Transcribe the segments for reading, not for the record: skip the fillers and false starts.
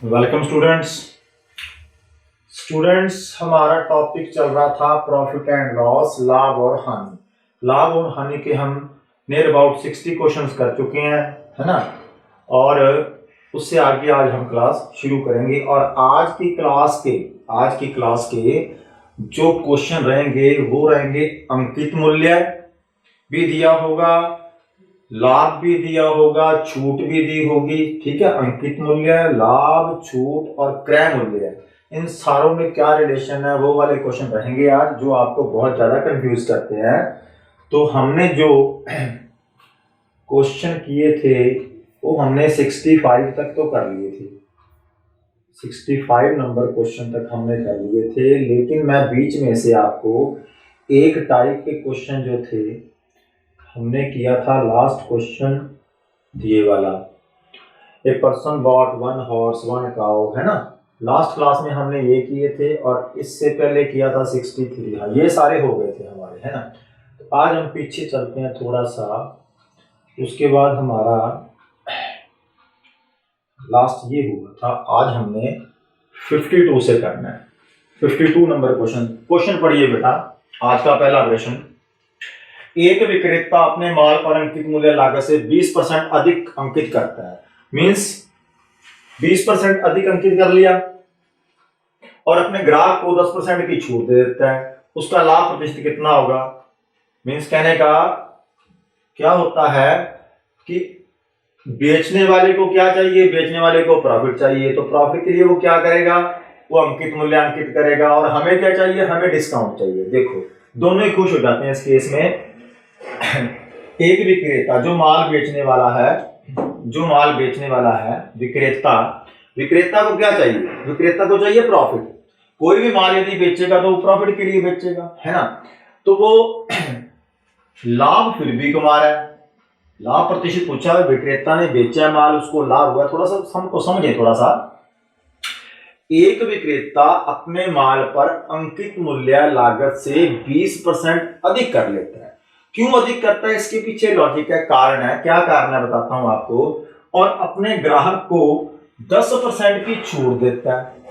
Welcome students. हमारा topic चल रहा था प्रॉफिट एंड लॉस, लाभ और हानि। लाभ और हानि के हम नियर अबाउट 60 क्वेश्चंस कर चुके हैं, है ना। और उससे आगे आज हम क्लास शुरू करेंगे। और आज की क्लास के जो क्वेश्चन रहेंगे वो रहेंगे, अंकित मूल्य भी दिया होगा, लाभ भी दिया होगा, छूट भी दी होगी। ठीक है, अंकित मूल्य, लाभ, छूट और क्रय मूल्य, इन सारों में क्या रिलेशन है वो वाले क्वेश्चन रहेंगे आज, जो आपको बहुत ज्यादा कंफ्यूज करते हैं। तो हमने जो क्वेश्चन किए थे वो हमने 65 तक तो कर लिए थे, 65 नंबर क्वेश्चन तक हमने कर लिए थे। लेकिन मैं बीच में से आपको एक टाइप के क्वेश्चन जो थे हमने किया था, लास्ट क्वेश्चन ये वाला, a person bought 1 horse 1 cow, है ना। लास्ट क्लास में हमने ये किए थे और इससे पहले किया था 63। हाँ, ये सारे हो गए थे हमारे, है ना। तो आज हम पीछे चलते हैं थोड़ा सा, उसके बाद हमारा लास्ट ये हुआ था। आज हमने 52 से करना है, 52 नंबर क्वेश्चन पढ़िए बेटा। आज का पहला प्रश्न, एक विक्रेता अपने माल पर अंकित मूल्य लागत से 20% अधिक अंकित करता है। मींस 20% अधिक अंकित कर लिया और अपने ग्राहक को 10% की छूट दे देता है। उसका लाभ प्रतिशत कितना होगा? मींस कहने का क्या होता है कि बेचने वाले को क्या चाहिए? बेचने वाले को प्रॉफिट चाहिए। तो प्रॉफिट के लिए वो क्या करेगा? वो अंकित मूल्य अंकित करेगा। और हमें क्या चाहिए? हमें डिस्काउंट चाहिए। देखो, दोनों ही खुश हो जाते हैं इस केस में। एक विक्रेता जो माल बेचने वाला है, विक्रेता को क्या चाहिए? विक्रेता को चाहिए प्रॉफिट। कोई भी माल यदि बेचेगा तो वो प्रॉफिट के लिए बेचेगा, है ना। तो वो लाभ फिर भी कमा रहा है। लाभ प्रतिशत पूछा है, विक्रेता ने बेचा माल, उसको लाभ हुआ। थोड़ा सा हमको समझे, थोड़ा सा। एक विक्रेता अपने माल पर अंकित मूल्य लागत से 20% अधिक कर लेता है। क्यों अधिक करता है? इसके पीछे लॉजिक है, कारण है। क्या कारण है बताता हूं आपको। और अपने ग्राहक को 10% की छूट देता है।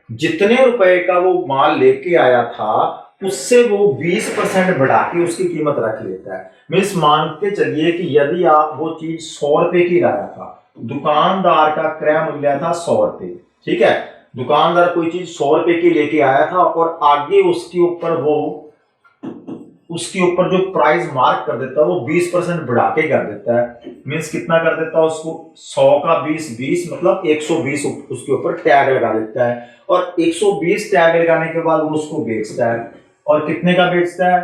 जितने रुपए का वो माल लेके आया था उससे वो 20% बढ़ा के उसकी कीमत रख लेता है। मीन्स मानते चलिए कि यदि आप वो चीज 100 रुपए की लाया था, दुकानदार का क्रय मूल्य था 100 रुपए, ठीक है। दुकानदार कोई चीज 100 रुपए की लेके आया था और आगे उसके ऊपर जो प्राइस मार्क कर देता है वो 20% बढ़ा के कर देता है। मीन्स कितना कर देता है? उसको 100 का 20 मतलब 120 उसके ऊपर टैग लगा देता है। और 120 टैग लगाने के बाद वो उसको बेचता है। और कितने का बेचता है?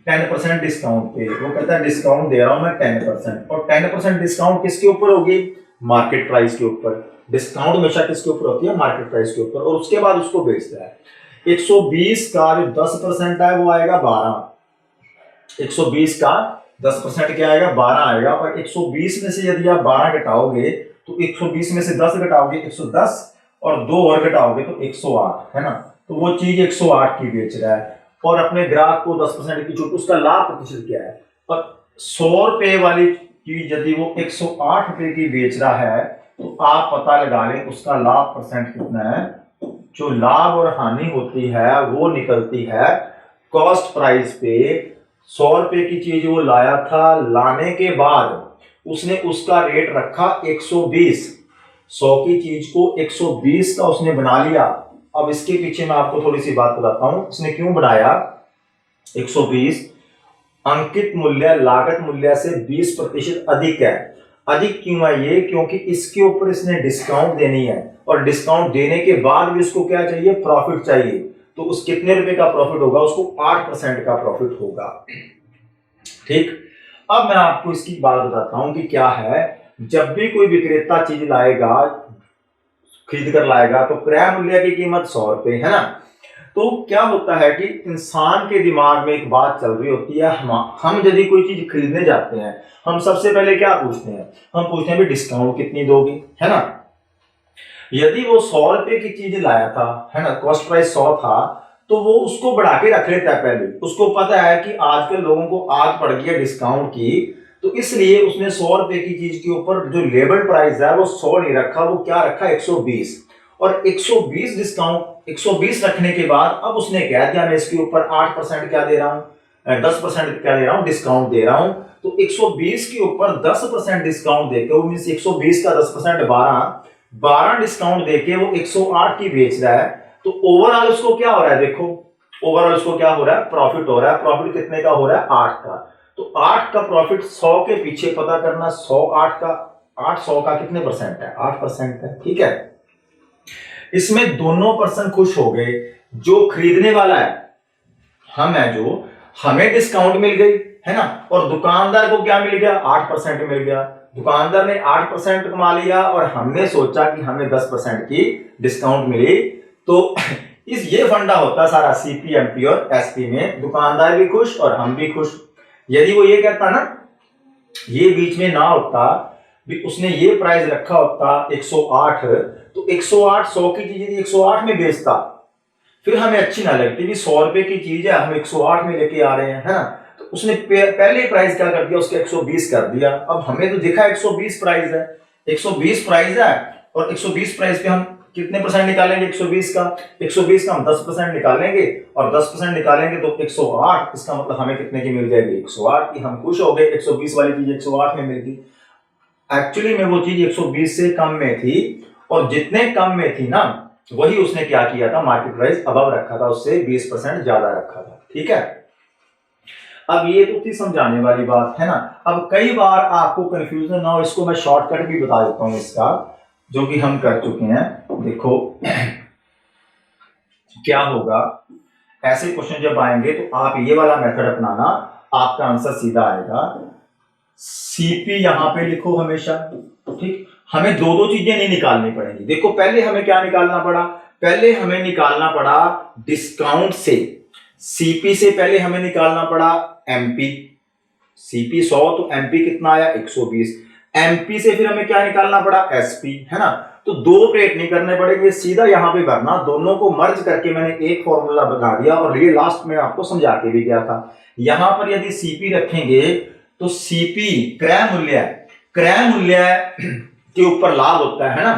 10% डिस्काउंट पे। वो कहता है डिस्काउंट दे रहा हूं मैं 10%। और 10% डिस्काउंट किसके ऊपर होगी? मार्केट प्राइस के ऊपर। डिस्काउंट हमेशा किसके ऊपर होती है? मार्केट प्राइस के ऊपर। और उसके बाद उसको बेचता है। 120 का जो 10% है वो आएगा 12। 120 का 10% क्या आएगा? 12 आएगा। और 120 में से यदि आप 12 घटाओगे तो 120 में से 10 घटाओगे 110, और 2 और घटाओगे तो 108, है ना। तो वो चीज 108 की बेच रहा है और अपने ग्राहक को 10% की छूट। उसका लाभ प्रतिशत क्या है? और 100 रुपए वाली चीज यदि वो 108 रुपए की बेच रहा है तो आप पता लगा लें उसका लाभ परसेंट कितना है। जो लाभ और हानि होती है वो निकलती है कॉस्ट प्राइस पे। 100 रुपए की चीज वो लाया था, लाने के बाद उसने उसका रेट रखा 120। 100 की चीज को 120 का उसने बना लिया। अब इसके पीछे मैं आपको थोड़ी सी बात बताता हूं, इसने क्यों बनाया 120। अंकित मूल्य लागत मूल्य से 20% अधिक है। अधिक क्यों है ये? क्योंकि इसके ऊपर इसने डिस्काउंट देनी है और डिस्काउंट देने के बाद भी उसको क्या चाहिए? प्रॉफिट चाहिए। तो उस कितने रुपए का प्रॉफिट होगा? उसको 8% का प्रॉफिट होगा। ठीक। अब मैं आपको इसकी बात बताता हूं कि क्या है। जब भी कोई विक्रेता चीज लाएगा, खरीद कर लाएगा, तो क्रय मूल्य की कीमत 100 रुपए, है ना। तो क्या होता है कि इंसान के दिमाग में एक बात चल रही होती है। हम यदि कोई चीज खरीदने जाते हैं, हम सबसे पहले क्या पूछते हैं? हम पूछते हैं भी डिस्काउंट कितनी दोगे, है ना। यदि वो 100 रुपए की चीज लाया था, है ना, कॉस्ट प्राइस 100 था, तो वो उसको बढ़ा के रख लेता है पहले। उसको पता है कि आजकल लोगों को आग पड़ गई है डिस्काउंट की, तो इसलिए उसने 100 रुपए की चीज के ऊपर जो लेबल प्राइस है वो 100 नहीं रखा, वो क्या रखा 120। और 120 डिस्काउंट 120 रखने के बाद अब उसने कह दिया मैं इसके ऊपर 8% क्या दे रहा हूं, 10% क्या दे रहा हूं, डिस्काउंट दे रहा हूं। तो 120 के ऊपर 10% डिस्काउंट देके वो मींस 120 का 10% 12 डिस्काउंट देके वो 108 की बेच रहा है। तो ओवरऑल उसको क्या हो रहा है, देखो ओवरऑल उसको क्या हो रहा है, प्रॉफिट हो रहा है। प्रॉफिट कितने का हो रहा है, 8 का। तो 8 का प्रॉफिट 100 के पीछे पता करना, 100 8 का 8 100 का कितने परसेंट है, 8% है। ठीक है, इसमें दोनों पर्सन खुश हो गए। जो खरीदने वाला है हम है, जो हमें डिस्काउंट मिल गई है ना, और दुकानदार को क्या मिल गया, 8% मिल गया। दुकानदार ने 8% कमा लिया और हमने सोचा कि हमें 10% की डिस्काउंट मिली। तो ये फंडा होता है सारा सीपी, एमपी और एसपी में, दुकानदार भी खुश और हम भी खुश। यदि वो ये कहता ना, ये बीच में ना होता भी, उसने ये प्राइस रखा होता 108, तो 108 100 की चीज यदि 108 में बेचता फिर हमें अच्छी ना लगती भी, 100 रुपए की चीज है हम 108 में लेके आ रहे हैं, है ना। तो उसने पहले प्राइस क्या कर दिया, उसके 120 कर दिया। अब हमें तो दिखा 120 प्राइस है, 120 प्राइस है, और 120 प्राइस पे हम कितने परसेंट निकालेंगे 120 का, 120 का हम 10% निकालेंगे, और 10% निकालेंगे तो 108, इसका मतलब हमें कितने की मिल जाएगी, 108 की। हम खुश हो गए, 120 वाली चीज 108 में मिल गई। एक्चुअली में वो चीज 120 से कम में थी, और जितने कम में थी ना वही उसने क्या किया था, मार्केट प्राइस अबव रखा था, उससे 20% ज्यादा रखा था। ठीक है, अब ये तो थी समझाने वाली बात, है ना। अब कई बार आपको कंफ्यूजन ना हो, इसको मैं शॉर्टकट भी बता देता हूं इसका, जो कि हम कर चुके हैं। देखो क्या होगा, ऐसे क्वेश्चन जब आएंगे तो आप ये वाला मेथड अपनाना, आपका आंसर सीधा आएगा। सीपी यहां पे लिखो हमेशा, ठीक। हमें दो दो चीजें नहीं निकालनी पड़ेंगी। देखो पहले हमें क्या निकालना पड़ा, पहले हमें निकालना पड़ा डिस्काउंट से, सीपी से पहले हमें निकालना पड़ा एमपी। सीपी 100 तो एमपी कितना आया 120। एमपी से फिर हमें क्या निकालना पड़ा, एसपी, है ना। तो दो ऑपरेट नहीं करने पड़ेंगे, सीधा यहां पे भरना, दोनों को मर्ज करके मैंने एक फॉर्मूला बता दिया, और ये लास्ट में आपको समझा के भी गया था। यहां पर यदि सीपी रखेंगे तो सीपी क्रय मूल्य के ऊपर लाभ होता है ना,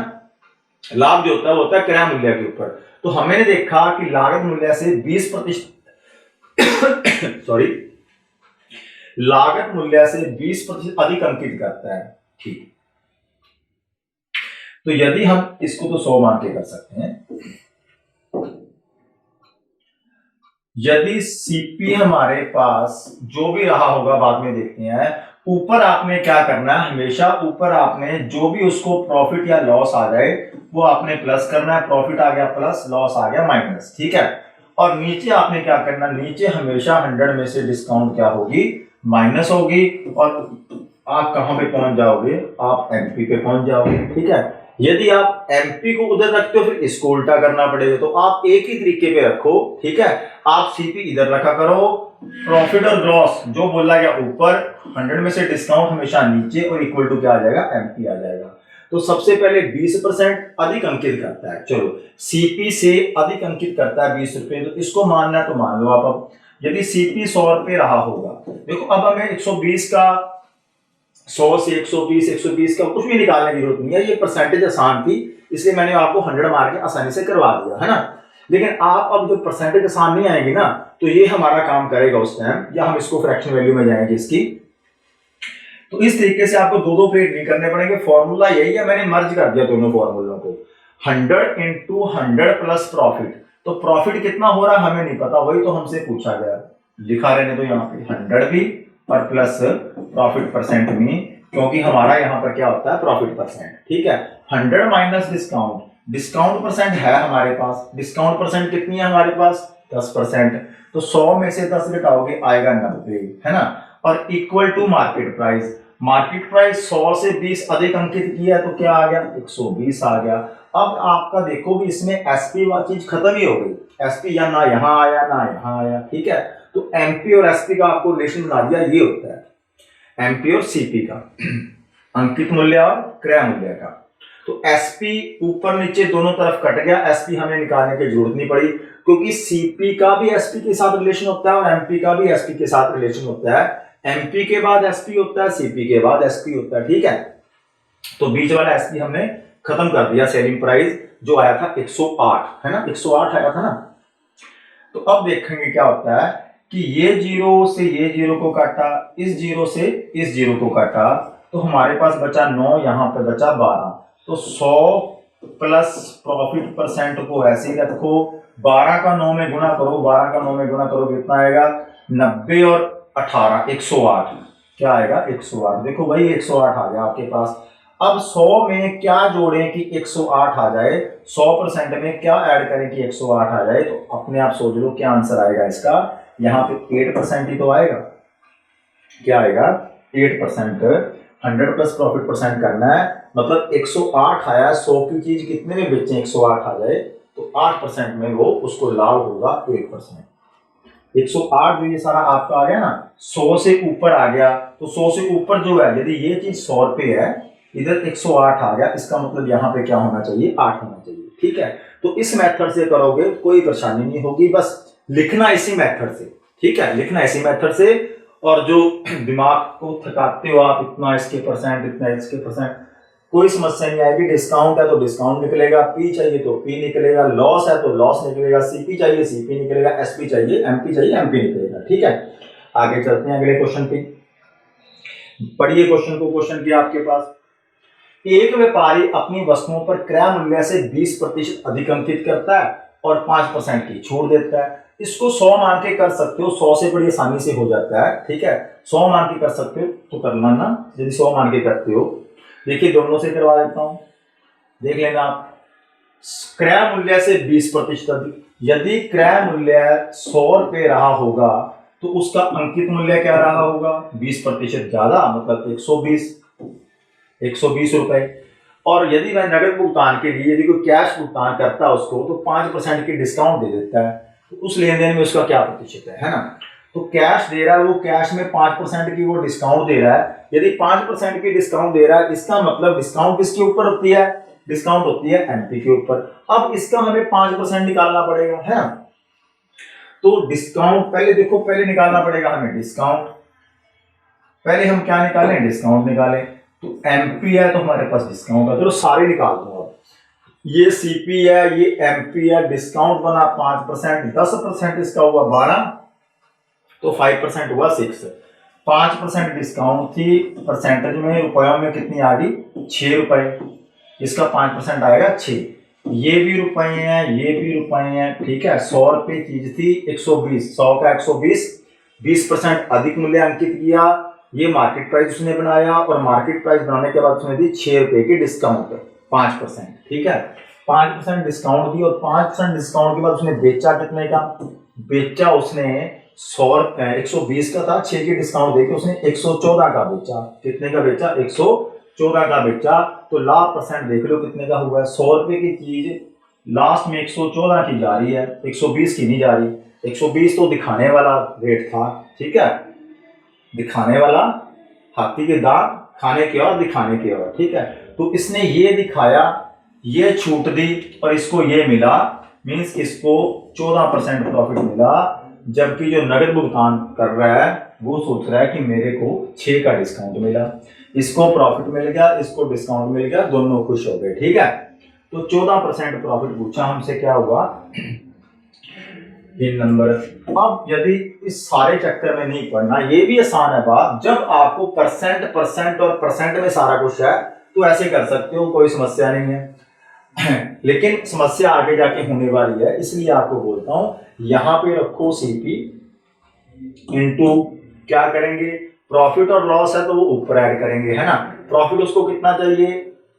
लाभ जो होता है वो होता है क्रय मूल्य के ऊपर। तो हमने देखा कि लागत मूल्य से 20% सॉरी, लागत मूल्य से 20% अधिक अंकित करता है, ठीक। तो यदि हम इसको तो 100 मान के कर सकते हैं, यदि सीपी हमारे पास जो भी रहा होगा बाद में देखते हैं, ऊपर आपने क्या करना है, हमेशा ऊपर आपने जो भी उसको प्रॉफिट या लॉस आ जाए वो आपने प्लस करना है। प्रॉफिट आ गया प्लस, लॉस आ गया माइनस, ठीक है। और नीचे आपने क्या करना, नीचे हमेशा 100 में से डिस्काउंट क्या होगी, माइनस होगी, और आप कहां पे पहुंच जाओगे, आप एमपी पे पहुंच जाओगे, ठीक है। यदि आप एमपी को उधर रखते हो फिर इसको उल्टा करना पड़ेगा, तो आप एक ही तरीके पे रखो, ठीक है। आप सीपी इधर रखा करो, प्रॉफिट और लॉस जो बोला गया ऊपर, 100 में से डिस्काउंट हमेशा नीचे, और इक्वल टू क्या आ जाएगा, एमपी आ जाएगा। तो सबसे पहले 20% अधिक अंकित करता है, चलो सीपी से अधिक अंकित करता है 20 रुपए, तो इसको मानना तो मान लो आप। अब यदि सीपी 100 रुपए रहा होगा, देखो अब हमें 120 का, 100 से 120 का कुछ भी निकालने की जरूरत नहीं है, ये परसेंटेज आसान थी इसलिए मैंने आपको 100 मार के आसानी से करवा दिया, है ना। लेकिन आप अब जो परसेंटेज आसान नहीं आएगी ना, तो ये हमारा काम करेगा उस टाइम, या हम इसको फ्रैक्शन वैल्यू में जाएंगे इसकी। तो इस तरीके से आपको दो दो प्लेट नहीं करने पड़ेंगे, फॉर्मूला यही है, मैंने मर्ज कर दिया दोनों फॉर्मूलों को। 100 इंटू 100 प्लस प्रॉफिट, तो प्रॉफिट कितना हो रहा है हमें नहीं पता, वही तो हमसे पूछा गया, लिखा रहने तो यहाँ पे 100 भी और प्लस प्रॉफिट परसेंट में, क्योंकि हमारा यहाँ पर क्या होता है, प्रॉफिट परसेंट, ठीक है। 100 माइनस डिस्काउंट, डिस्काउंट परसेंट है हमारे पास, डिस्काउंट परसेंट कितनी है हमारे पास, 10%। तो 100 में से 10 घटाओगे आएगा 90, है ना। और equal to market price, market price 100 से 20 अधिक अंकित किया तो क्या आ गया, 120 आ गया। अब आपका देखो भी इसमें एसपी वाली चीज खत्म ही हो गई, एसपी या ना यहाँ आया ना यहाँ आया, ठीक है। तो एमपी और एसपी का आपको रिलेशन बना दिया, ये होता है एमपी और सीपी का, अंकित मूल्य और क्रय मूल्य का। तो एसपी ऊपर नीचे दोनों तरफ कट गया, एसपी हमें निकालने की जरूरत नहीं पड़ी, क्योंकि सीपी का भी एसपी के साथ रिलेशन होता है और एमपी का भी एसपी के साथ रिलेशन होता है। एमपी के बाद एसपी होता है, सीपी के बाद एसपी होता है, ठीक है। तो बीच वाला एसपी हमने खत्म कर दिया। सेलिंग प्राइस जो आया था 108 है ना, 108 आया था ना। तो अब देखेंगे क्या होता है कि ये जीरो से ये जीरो को काटा, इस जीरो से इस जीरो को काटा, तो हमारे पास बचा 9, यहाँ पे बचा 12। तो 100 प्लस प्रॉफिट परसेंट को ऐसे ही रखो, 12 का 9 में गुणा करो, 12 का 9 में गुणा करो, कितना आएगा 90 और 18 108। क्या आएगा 108। देखो भाई 108 आ गया आपके पास। अब 100 में क्या जोड़ें कि 108 आ जाए, 100% में क्या ऐड करें कि 108 आ जाए, तो अपने आप सोच लो क्या आंसर आएगा इसका। यहाँ पे 8% ही तो आएगा। क्या आएगा 8%। 100 प्लस प्रॉफिट परसेंट करना है, मतलब 108 आया, 100 की चीज कितने में बेचें 108 आ जाए, तो 8% में वो उसको लाभ होगा 8%। 108 जो ये सारा आपका आ गया ना, 100 से ऊपर आ गया, तो 100 से ऊपर जो है, यदि ये चीज 100 रुपये है, इधर 108 आ गया, इसका मतलब यहाँ पे क्या होना चाहिए 8 होना चाहिए, ठीक है। तो इस मेथड से करोगे कोई परेशानी नहीं होगी, बस लिखना इसी मेथड से, ठीक है, लिखना इसी मेथड से। और जो दिमाग को थकाते हो आप, इतना इसके परसेंट, इतना इसके परसेंट, कोई समस्या नहीं आएगी। डिस्काउंट है तो डिस्काउंट निकलेगा, पी चाहिए तो पी निकलेगा, लॉस है तो लॉस निकलेगा, सीपी चाहिए सीपी निकलेगा, एसपी चाहिए एमपी निकलेगा, ठीक है। आगे चलते हैं अगले क्वेश्चन पे। पढ़िए क्वेश्चन को। क्वेश्चन किया आपके पास, एक व्यापारी अपनी वस्तुओं पर क्रय मूल्य से 20% अधिक अंकित करता है और 5% की छूट देता है। इसको 100 मान के कर सकते हो, 100 से बड़ी आसानी से हो जाता है, ठीक है। 100 मान के कर सकते हो तो करना ना, यदि 100 मान के करते हो। देखिए दोनों से करवा देता हूं, देख लेना आप। क्रय मूल्य से 20% अधिक, यदि क्रय मूल्य 100 रुपये रहा होगा तो उसका अंकित मूल्य क्या रहा होगा 20% ज्यादा, मतलब 120 रुपए। और यदि मैं नगद भुगतान के लिए, यदि कोई कैश भुगतान करता है उसको, तो 5% की डिस्काउंट दे देता है, तो उस लेन देन में उसका क्या प्रतिशत है ना। तो कैश दे रहा है, वो कैश में 5% की वो डिस्काउंट दे रहा है। यदि 5% की डिस्काउंट दे रहा है, इसका मतलब डिस्काउंट किसके ऊपर होती है, डिस्काउंट होती है एमपी के ऊपर। अब इसका हमें 5% निकालना पड़ेगा, है ना। तो डिस्काउंट पहले देखो, पहले निकालना पड़ेगा हमें डिस्काउंट। पहले हम क्या निकालें, डिस्काउंट निकालें। तो एमपी है तो हमारे पास डिस्काउंट है, चलो सारे निकाल दो। अब ये सीपी है, ये एमपी है, डिस्काउंट बना 5%, 10% इसका हुआ 12, तो 5% हुआ 6। 5% डिस्काउंट थी, परसेंटेज में रुपयों में कितनी आ गई 6 रुपए, इसका 5% आएगा 6। ये भी रुपए हैं, ये भी रुपए हैं, ठीक है। 100 रुपए चीज थी, 120, 100 का 120, 20% अधिक मूल्य अंकित किया, ये मार्केट प्राइस उसने बनाया, और मार्केट प्राइस बनाने के बाद उसने दी 6 रुपए की डिस्काउंट 5%, ठीक है। 5% डिस्काउंट दी, और 5% डिस्काउंट के बाद उसने बेचा कितने का, बेचा उसने 120 का था, 6 की डिस्काउंट देके उसने 114 का बेचा। कितने का बेचा 114 का बेचा। तो लाभ परसेंट देख लो कितने का हुआ है। 100 रुपए की चीज लास्ट में 114 की जा रही है, 120 की नहीं जा रही। 120 तो दिखाने वाला रेट था, ठीक है, दिखाने वाला, हाथी के दांत खाने के और दिखाने के और, ठीक है। तो इसने ये दिखाया, ये छूट दी, और इसको ये मिला, मींस इसको 14% प्रॉफिट मिला, जबकि जो नगद भुगतान कर रहा है वो सोच रहा है कि मेरे को 6 का डिस्काउंट मिला। इसको प्रॉफिट मिल गया, इसको डिस्काउंट मिल गया, दोनों खुश हो गए, ठीक है। तो 14% प्रॉफिट पूछा हमसे, क्या हुआ 3 नंबर। अब यदि इस सारे चक्कर में नहीं पढ़ना, ये भी आसान है बात, जब आपको परसेंट और परसेंट में सारा कुछ है तो ऐसे कर सकते हो, कोई समस्या नहीं है। लेकिन समस्या आगे जाके होने वाली है, इसलिए आपको बोलता हूं यहां पे रखो सीपी इनटू क्या करेंगे, प्रॉफिट और लॉस है तो वो ऊपर ऐड करेंगे, है ना। प्रॉफिट उसको कितना चाहिए,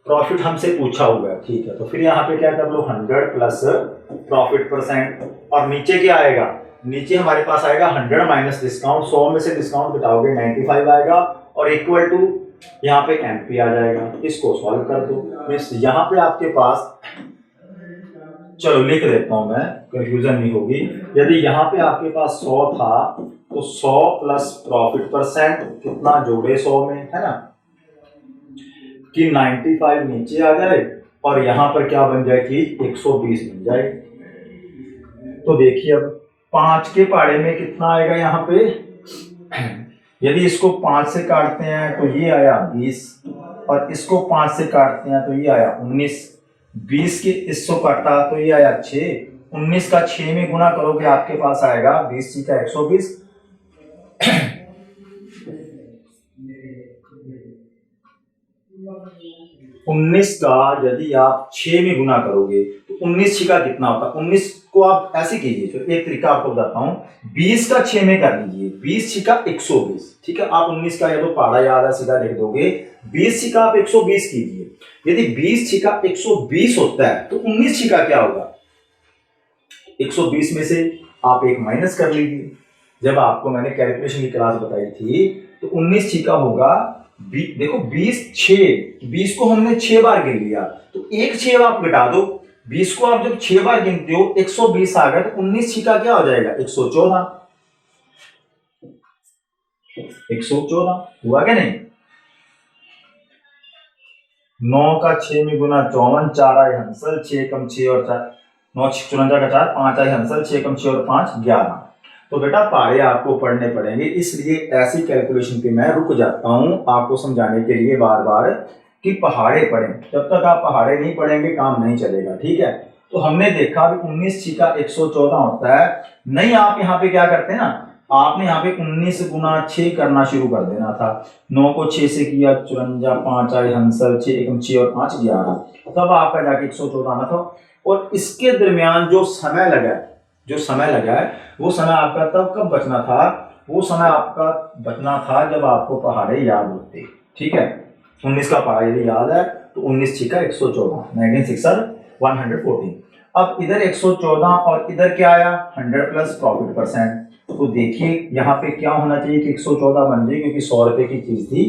प्रॉफिट हमसे पूछा हुआ है, ठीक है। तो फिर यहाँ पे क्या कर लो 100 प्लस प्रॉफिट परसेंट, और नीचे क्या आएगा, नीचे हमारे पास आएगा 100 माइनस डिस्काउंट, 100 में से डिस्काउंट घटाओगे 95 आएगा, और इक्वल टू यहाँ पे एमपी आ जाएगा। इसको सॉल्व कर दो। यहाँ पे आपके पास, चलो लिख देता हूं मैं, कंफ्यूजन नहीं होगी। यदि यहाँ पे आपके पास 100 था, तो 100 प्लस प्रॉफिट परसेंट कितना जोड़े 100 में, है ना, कि 95 नीचे आ जाए, और यहां पर क्या बन जाए कि 120 बन जाए। तो देखिए अब 5 के पहाड़े में कितना आएगा यहाँ पे यदि इसको 5 से काटते हैं तो ये आया 20, और इसको 5 से काटते हैं तो ये आया 19। 20 के इसको काटा तो ये आया 6। 19 का 6 में गुना करोगे आपके पास आएगा 20 × 120। 19 का यदि आप 6 में गुना करोगे तो 19 का कितना होता है? 19 को आप ऐसे कीजिए, तो एक तरीका आपको बताता हूं, 20 का 6 में कर लीजिए, 20 का 120। ठीक है, आप 19 का या तो पहाड़ा याद है सीधा लिख दोगे, 20 का आप 120 कीजिए। यदि 20 का 120 होता है तो 19 का क्या होगा? 120 में से आप एक माइनस कर लीजिए। जब आपको मैंने कैलकुलेशन की क्लास बताई थी तो 19 का होगा, देखो 20 को हमने 6 बार गिन लिया, तो एक 6 आप घटा दो। 20 को आप जब 6 बार गिनते हो 120 आ गया, तो 19 का क्या हो जाएगा? 114। 114 हुआ क्या नहीं? 9 का 6 में गुना 54, 4 आए हंसल, 6 कम 6 और 4, 9 54 का 4, 5 आए हंसल, 6 कम 6 और 5 11। तो बेटा पहाड़े आपको पढ़ने पड़ेंगे, इसलिए ऐसी कैलकुलेशन पे मैं रुक जाता हूं आपको समझाने के लिए बार बार कि पहाड़े पढ़ें। जब तक आप पहाड़े नहीं पढ़ेंगे काम नहीं चलेगा। ठीक है, तो हमने देखा भी 19 का 114 होता है। नहीं, आप यहाँ पे क्या करते हैं ना, आपने यहाँ पे 19 गुना 6 करना शुरू कर देना था। 9 को 6 से किया 54, 5 आए हंसल, 6 एकम 6 और 5 11, तब आपका जाके 114 आना था। और इसके दरमियान जो समय लगा है वो समय आपका तब कब बचना था? वो समय आपका बचना था जब आपको पहाड़े याद होते। ठीक है, 19 का पहाड़ा यदि याद है तो 19 का 114, 19 6 114। अब इधर 114 और इधर क्या आया? 100 प्लस प्रॉफिट परसेंट। तो देखिए यहाँ पे क्या होना चाहिए कि 114 बन जाए, क्योंकि 100 रुपए की चीज थी,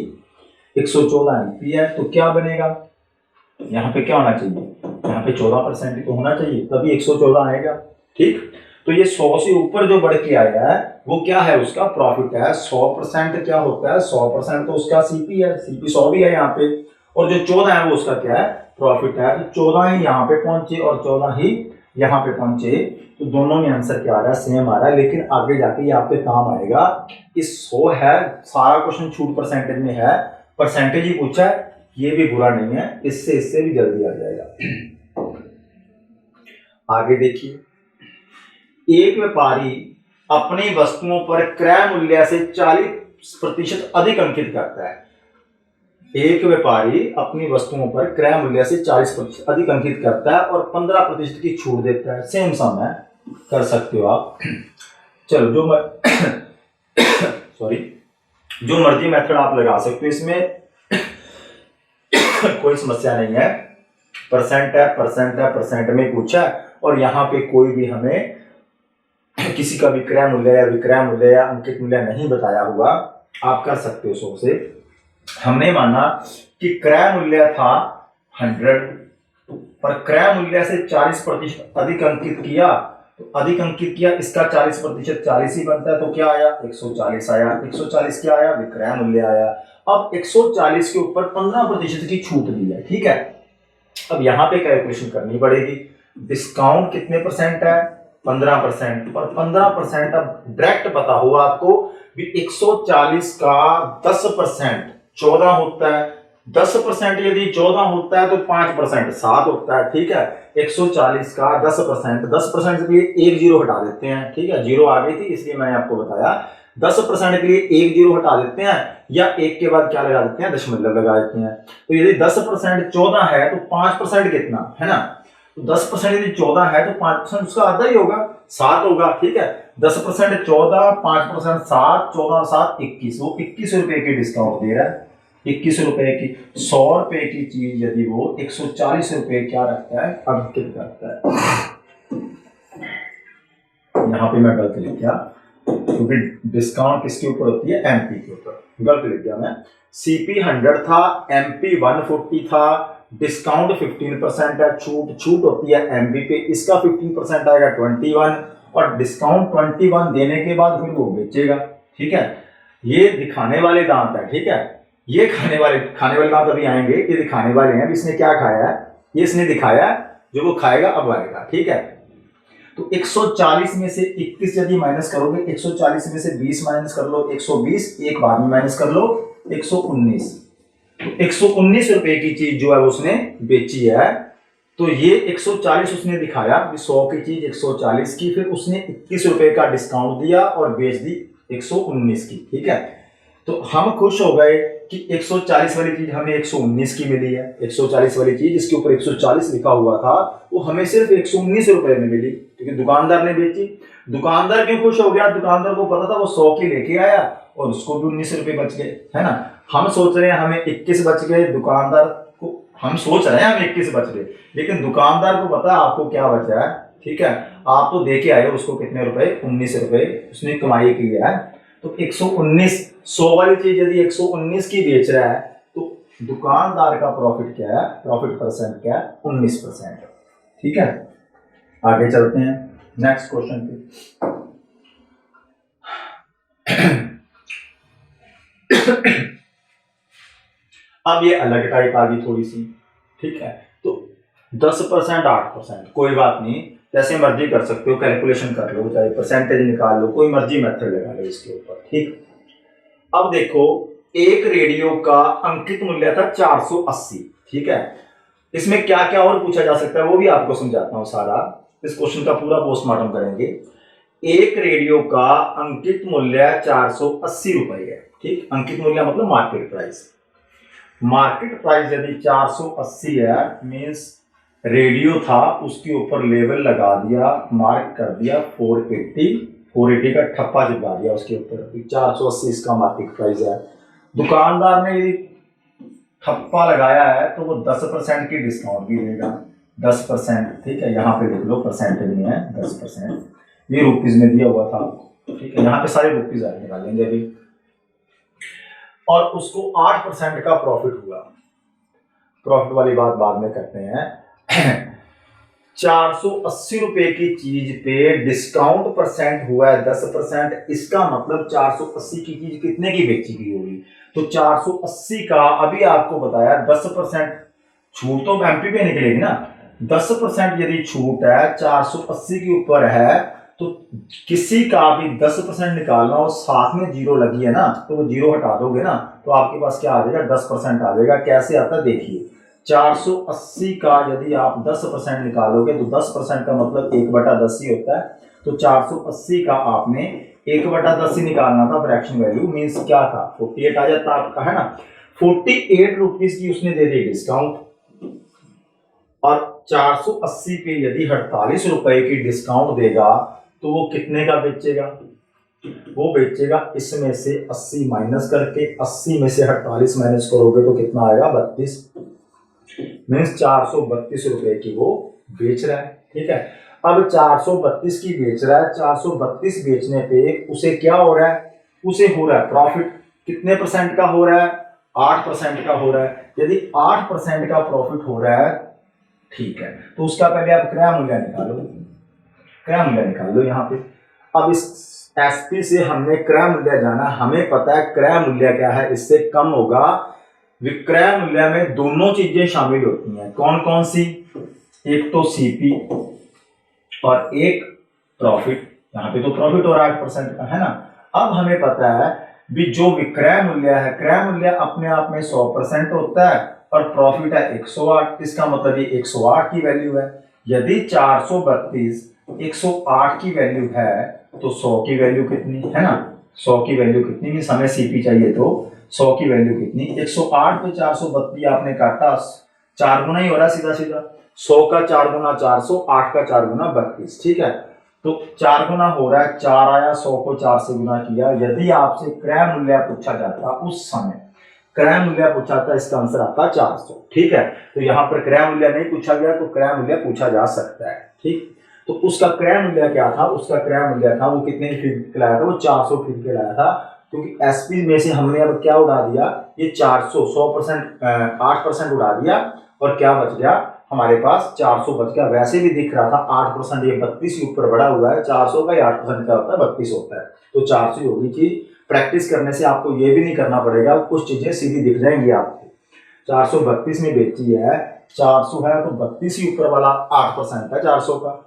114 एमपी है, तो क्या बनेगा? यहाँ पे क्या होना चाहिए? यहाँ पे 14% तो होना चाहिए, तभी 114 आएगा। ठीक, तो ये 100 से ऊपर जो बढ़ के आया है वो क्या है? उसका प्रॉफिट है। 100% क्या होता है? 100% तो उसका सीपी है, सीपी 100 भी है यहाँ पे, और जो 14 है वो उसका क्या है? प्रॉफिट है। तो 14 ही यहाँ पे पहुंचे और 14 ही यहाँ पे पहुंचे, तो दोनों में आंसर क्या आ रहा है? सेम आ रहा है। लेकिन आगे जाके ये आपके काम आएगा कि 100 है, सारा क्वेश्चन छूट परसेंटेज में है, परसेंटेज ही पूछा है, ये भी बुरा नहीं है, इससे भी जल्दी आ जाएगा। आगे देखिए, एक व्यापारी अपनी वस्तुओं पर क्रय मूल्य से 40% अधिक अंकित करता है। एक व्यापारी अपनी वस्तुओं पर क्रय मूल्य से 40% अधिक अंकित करता है और 15% की छूट देता है। सेम सम है, कर सकते हो आप। चलो जो मर्जी मेथड आप लगा सकते हो, इसमें कोई समस्या नहीं है। परसेंट में पूछा है, और यहाँ पे कोई भी हमें किसी का भी क्रय मूल्य या विक्रय मूल्य या अंकित मूल्य नहीं बताया हुआ, आप कर सकते हो 100 से। हमने माना कि क्रय मूल्य था 100, पर क्रय मूल्य से 40% अधिक अंकित किया, तो अधिक अंकित किया, इसका 40% 40 ही बनता है, तो क्या आया? 140 आया। 140 क्या आया? विक्रय मूल्य आया। अब 140 के ऊपर 15% की छूट दी है। ठीक है, अब यहाँ पे कैलकुलेशन करनी पड़ेगी। डिस्काउंट कितने परसेंट है? 15%, और 15% अब डायरेक्ट पता हुआ आपको भी 140 का 10% 14 होता है। 10% यदि 14 होता है तो 5% 7 होता है। ठीक है, 140 का 10% के लिए एक जीरो हटा देते हैं। ठीक है, जीरो आ गई थी इसलिए मैंने आपको बताया। 10% के लिए एक जीरो हटा देते हैं, या एक के बाद क्या लगा देते हैं? दशमलव लगा देते हैं। तो यदि 10% 14 है तो 5% कितना है ना? तो 10% यदि 14 है तो 5% उसका आधा ही होगा, 7 होगा। ठीक है, 10% 14, 5% 7, 14 और 7 21, वो 21 रुपए की डिस्काउंट दे रहा है। 21 रुपए की 100 रुपए की चीज यदि वो 140 रुपए क्या रखता है? अंकित करता है। यहाँ पे मैं गलत लिख गया, क्योंकि डिस्काउंट किसके ऊपर होती है? एमपी के ऊपर, गलत लिख गया मैं। सीपी 100 था, एमपी 140 था, डिस्काउंट 15% है, छूट होती है एमपी पे, इसका 15% आएगा 21, और डिस्काउंट 21 देने के बाद फिर वो बेचेगा। ठीक है, ये दिखाने वाले दांत है। ठीक है, ये खाने वाले दांत अभी आएंगे, ये दिखाने वाले हैं। इसने क्या खाया है? ये इसने दिखाया, जो वो खाएगा अब आएगा। ठीक है, तो 140 में से 21 यदि माइनस करोगे, 140 में से 20 माइनस कर लो, 120, एक बाद में माइनस कर लो 119। तो 119 रुपए की चीज जो है उसने बेची है। तो ये 140 उसने दिखाया, 100 की चीज 140 की, फिर उसने 21 रुपए का डिस्काउंट दिया और बेच दी 119 की। ठीक है, तो हम खुश हो गए कि 140 वाली चीज हमें 119 की मिली है। 140 वाली चीज जिसके ऊपर 140 लिखा हुआ था वो हमें सिर्फ 119 रुपए में मिली, क्योंकि दुकानदार ने बेची। दुकानदार क्यों खुश हो गया? दुकानदार को पता था वो 100 की लेके आया और उसको भी 19 रुपए बच गए, है ना। हम सोच रहे हैं हमें 21 बच गए, दुकानदार को हम सोच रहे हैं हमें 21 बच गए, लेकिन दुकानदार को पता है आपको क्या बचा है। ठीक है, आप तो दे के आए उसको कितने रुपए? 19 रुपए उसने कमाई की है। तो 119, 100 वाली चीज यदि 119 की बेच रहा है तो दुकानदार का प्रॉफिट क्या है? प्रॉफिट परसेंट क्या है? 19%। ठीक है, आगे चलते हैं नेक्स्ट क्वेश्चन पे। अब ये अलग टाइप आ गई थोड़ी सी। ठीक है, तो 10%, 8%, कोई बात नहीं, जैसे मर्जी कर सकते हो, कैलकुलेशन कर लो, चाहे परसेंटेज निकाल लो, कोई मर्जी मेथड लगा लो इसके ऊपर। ठीक, अब देखो एक रेडियो का अंकित मूल्य था 480। ठीक है, इसमें क्या क्या और पूछा जा सकता है वो भी आपको समझाता हूं सारा। इस क्वेश्चन का पूरा पोस्टमार्टम करेंगे। एक रेडियो का अंकित मूल्य 480 रुपए है। ठीक, अंकित मूल्य मतलब मार्केट प्राइस। मार्केट प्राइस यदि 480 है, मींस रेडियो था उसके ऊपर लेवल लगा दिया, मार्क कर दिया 480 का ठप्पा चिपका दिया उसके ऊपर, 480 इसका मार्केट प्राइस है। दुकानदार ने यदि ठप्पा लगाया है तो वो 10% की डिस्काउंट भी देगा, 10%। ठीक है, यहाँ पे लिख लो, परसेंटेज में है 10%, ये रुपीज में दिया हुआ था। ठीक है, यहाँ पे सारे रुपीज आ निकालेंगे अभी। और उसको 8% का प्रॉफिट हुआ। प्रॉफिट वाली बात बाद में करते हैं। 480 रुपए की चीज पे डिस्काउंट परसेंट हुआ है 10%, इसका मतलब 480 की चीज कितने की बेची गई होगी? तो 480 का अभी आपको बताया 10% छूट तो एमपी पे निकलेगी ना। 10% यदि छूट है 480 के ऊपर है तो किसी का भी 10% निकालना और साथ में जीरो लगी है ना, तो वो जीरो हटा दोगे ना तो आपके पास क्या आ जाएगा? 10% आ जाएगा। कैसे आता है देखिए, 480 का यदि आप 10% निकालोगे तो 10% का मतलब 1/10 ही होता है। तो 480 का आपने 1/10 ही निकालना था, फ्रैक्शन वैल्यू मींस क्या था? 48 आ जाता आपका, है ना। 48 रुपीज की उसने दे दी डिस्काउंट, और 480 पे यदि 48 रुपए की डिस्काउंट देगा तो वो कितने का बेचेगा? वो बेचेगा इसमें से 80 माइनस करके, 80 में से 48 माइनस करोगे तो कितना आएगा? 32, मीन्स 432 रुपए की वो बेच रहा है। ठीक है, अब 432 की बेच रहा है, 432 बेचने पे उसे क्या हो रहा है? उसे हो रहा है प्रॉफिट कितने परसेंट का हो रहा है? 8% का हो रहा है। यदि 8% का प्रॉफिट हो रहा है, ठीक है, तो उसका पहले आप क्रय मूल्य निकालो, क्रय मूल्य निकाल लो यहाँ पे। अब इस एसपी से हमने क्रय मूल्य जाना, हमें पता है क्रय मूल्य क्या है, इससे कम होगा। विक्रय मूल्य में दोनों चीजें शामिल होती हैं, कौन कौन सी? एक तो सीपी और एक प्रॉफिट। यहाँ पे तो प्रॉफिट हो रहा है 8% का, है ना। अब हमें पता है भी जो विक्रय मूल्य है, क्रय मूल्य अपने आप में 100% होता है और प्रॉफिट है 108, इसका मतलब ये 108 की वैल्यू है। यदि 432 108 की वैल्यू है तो 100 की वैल्यू कितनी है ना? 100 की वैल्यू कितनी? मींस हमें सीपी चाहिए, तो 100 की वैल्यू कितनी? 108 पे 432 आपने काटा, 4 गुना ही हो रहा है सीधा सीधा। 100 का 4 गुना 400, 8 का 4 गुना 32। ठीक है, तो 4 गुना हो रहा है, 4 आया, 100 को 4 से गुना किया। यदि आपसे क्रय मूल्य पूछा जाता उस समय, क्रय मूल्य पूछा था, इसका आंसर आता 400। ठीक है, तो यहाँ पर क्रय मूल्य नहीं पूछा गया तो क्रय मूल्य पूछा जा सकता है। ठीक, तो उसका क्रय मूल्य क्या था? उसका क्रय मूल्य था वो कितने खरीद के लाया था? वो 400 खरीद के लाया था, क्योंकि एसपी में से हमने अब क्या उड़ा दिया? ये 400, 100%, 8% उड़ा दिया और क्या बच गया हमारे पास? 400 बच गया। वैसे भी दिख रहा था 8%, ये 32 के ऊपर बढ़ा हुआ है, 400 का ही 8% क्या होता है? 32 होता है, तो 400 होगी चीज। प्रैक्टिस करने से आपको ये भी नहीं करना पड़ेगा, कुछ चीजें सीधी दिख जाएंगी आपको। 432 में बेची है, 400 है तो 32 ही ऊपर वाला 8% है 400 का।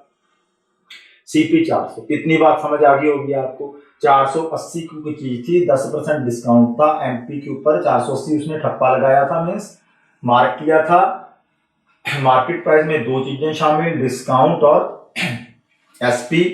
CP 400, इतनी बात समझ आ गई होगी आपको। 480 की कोई चीज थी, 10% डिस्काउंट था, MP के ऊपर 480 उसने ठप्पा लगाया था, मीन्स मार्क किया था। मार्केट प्राइस में दो चीजें शामिल, डिस्काउंट और SP।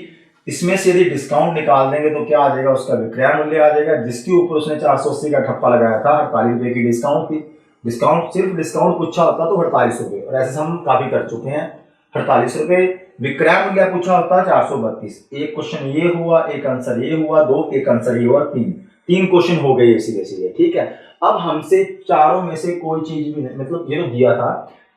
इसमें से यदि डिस्काउंट निकाल देंगे तो क्या आ जाएगा, उसका विक्रय मूल्य आ जाएगा, जिसके ऊपर उसने 480 का ठप्पा लगाया था। 48 रुपए की डिस्काउंट थी, डिस्काउंट सिर्फ डिस्काउंट पूछा होता तो 48 रुपए, और ऐसे हम काफी कर चुके हैं। 48 रुपए विक्रय मूल्य पूछा होता 432। एक क्वेश्चन ये हुआ, एक आंसर ये हुआ, दो, एक आंसर ये हुआ, तीन क्वेश्चन हो गए सीधे सीधे। ठीक है, अब हमसे चारों में से कोई चीज भी नहीं, मतलब ये तो दिया था,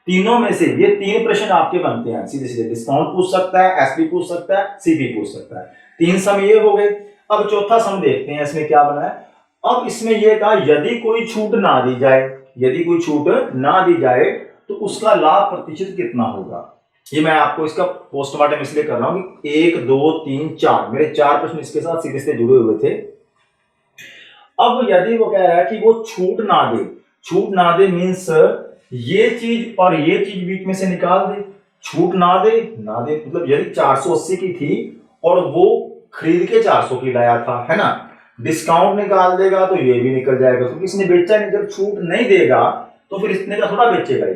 तीनों में से ये तीन प्रश्न आपके बनते हैं सीधे सीधे। डिस्काउंट पूछ सकता है, SP पूछ सकता है, CP पूछ सकता है। तीन सम ये हो गए। अब चौथा सम देखते हैं इसमें क्या बना है। अब इसमें यह कहा यदि कोई छूट ना दी जाए, यदि कोई छूट ना दी जाए तो उसका लाभ प्रतिशत कितना होगा। ये मैं आपको इसका पोस्टमार्टम इसलिए कर रहा हूं कि 1 2 3 4 मेरे 4 प्रश्न इसके साथ सीधे सीधे जुड़े हुए थे। अब यदि वो कह रहा है कि वो छूट ना दे, छूट ना दे मीन्स ये चीज और ये चीज बीच में से निकाल दे। छूट ना दे, ना दे मतलब यदि 480 की थी और वो खरीद के 400 की लाया था, है ना, डिस्काउंट निकाल देगा तो ये भी निकल जाएगा, क्योंकि इसने बेचा नहीं। जब छूट नहीं देगा तो फिर इतने का थोड़ा बेचेगा ये,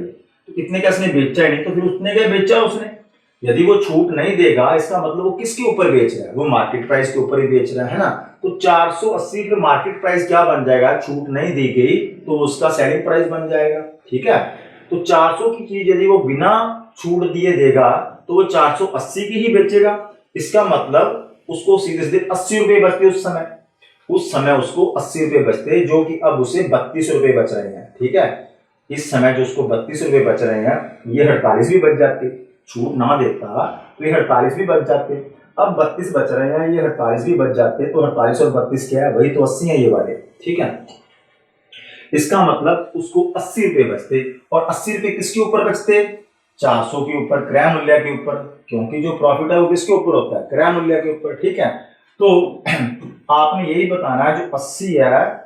तो इतने का इसने बेचा ही नहीं तो फिर उतने का बेचा उसने। यदि वो छूट नहीं देगा इसका मतलब वो किसके ऊपर बेच रहा है, वो मार्केट प्राइस के ऊपर ही बेच रहा है ना। तो 480 के मार्केट प्राइस क्या बन जाएगा, छूट नहीं दी गई तो उसका सेलिंग प्राइस बन जाएगा। ठीक है, तो 400 की चीज यदि वो बिना छूट दिए देगा तो वो 480 की ही बेचेगा। इसका मतलब उसको सीधे सीधे 80 रुपए बचते उस समय उसको 80 रुपए बचते, जो कि अब उसे 32 रुपए बच रहे हैं। ठीक है, इस समय जो उसको 32 रुपए बच रहे हैं, ये 48 भी बच जाते। छूट ना देता तो ये 48 भी बच जाते। अब 32 बच रहे हैं, ये 48 भी बच जाते, तो 48 और 32 क्या है, वही तो 80 है ये वाले। ठीक है, इसका मतलब उसको 80 रुपए बचते, और 80 रुपए किसके ऊपर बचते, 400 के ऊपर, क्रय मूल्य के ऊपर, क्योंकि जो प्रॉफिट है वो किसके ऊपर होता है, क्रय मूल्य के ऊपर। ठीक है, तो आपने यही बताना है जो 80 है,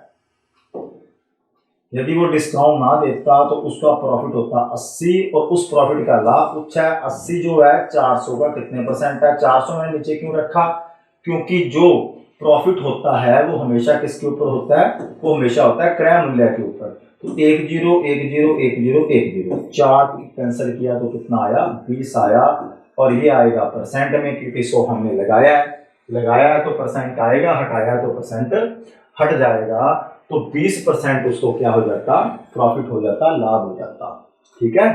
यदि वो डिस्काउंट ना देता तो उसका प्रॉफिट होता 80, और उस प्रॉफिट का लाभ पूछा है 80 जो है 400 का कितने परसेंट है। 400 मैंने नीचे क्यों रखा, क्योंकि जो प्रॉफिट होता है वो हमेशा किसके ऊपर होता है, वो हमेशा होता है क्रय मूल्य के ऊपर। तो 10 10 10 10 4 कैंसिल किया तो कितना आया, 20 आया, और ये आएगा परसेंट में, क्योंकि 100 हमने लगाया है तो परसेंट आएगा, हटाया है तो परसेंट हट जाएगा। तो 20% उसको क्या हो जाता, प्रॉफिट हो जाता, लाभ हो जाता। ठीक है,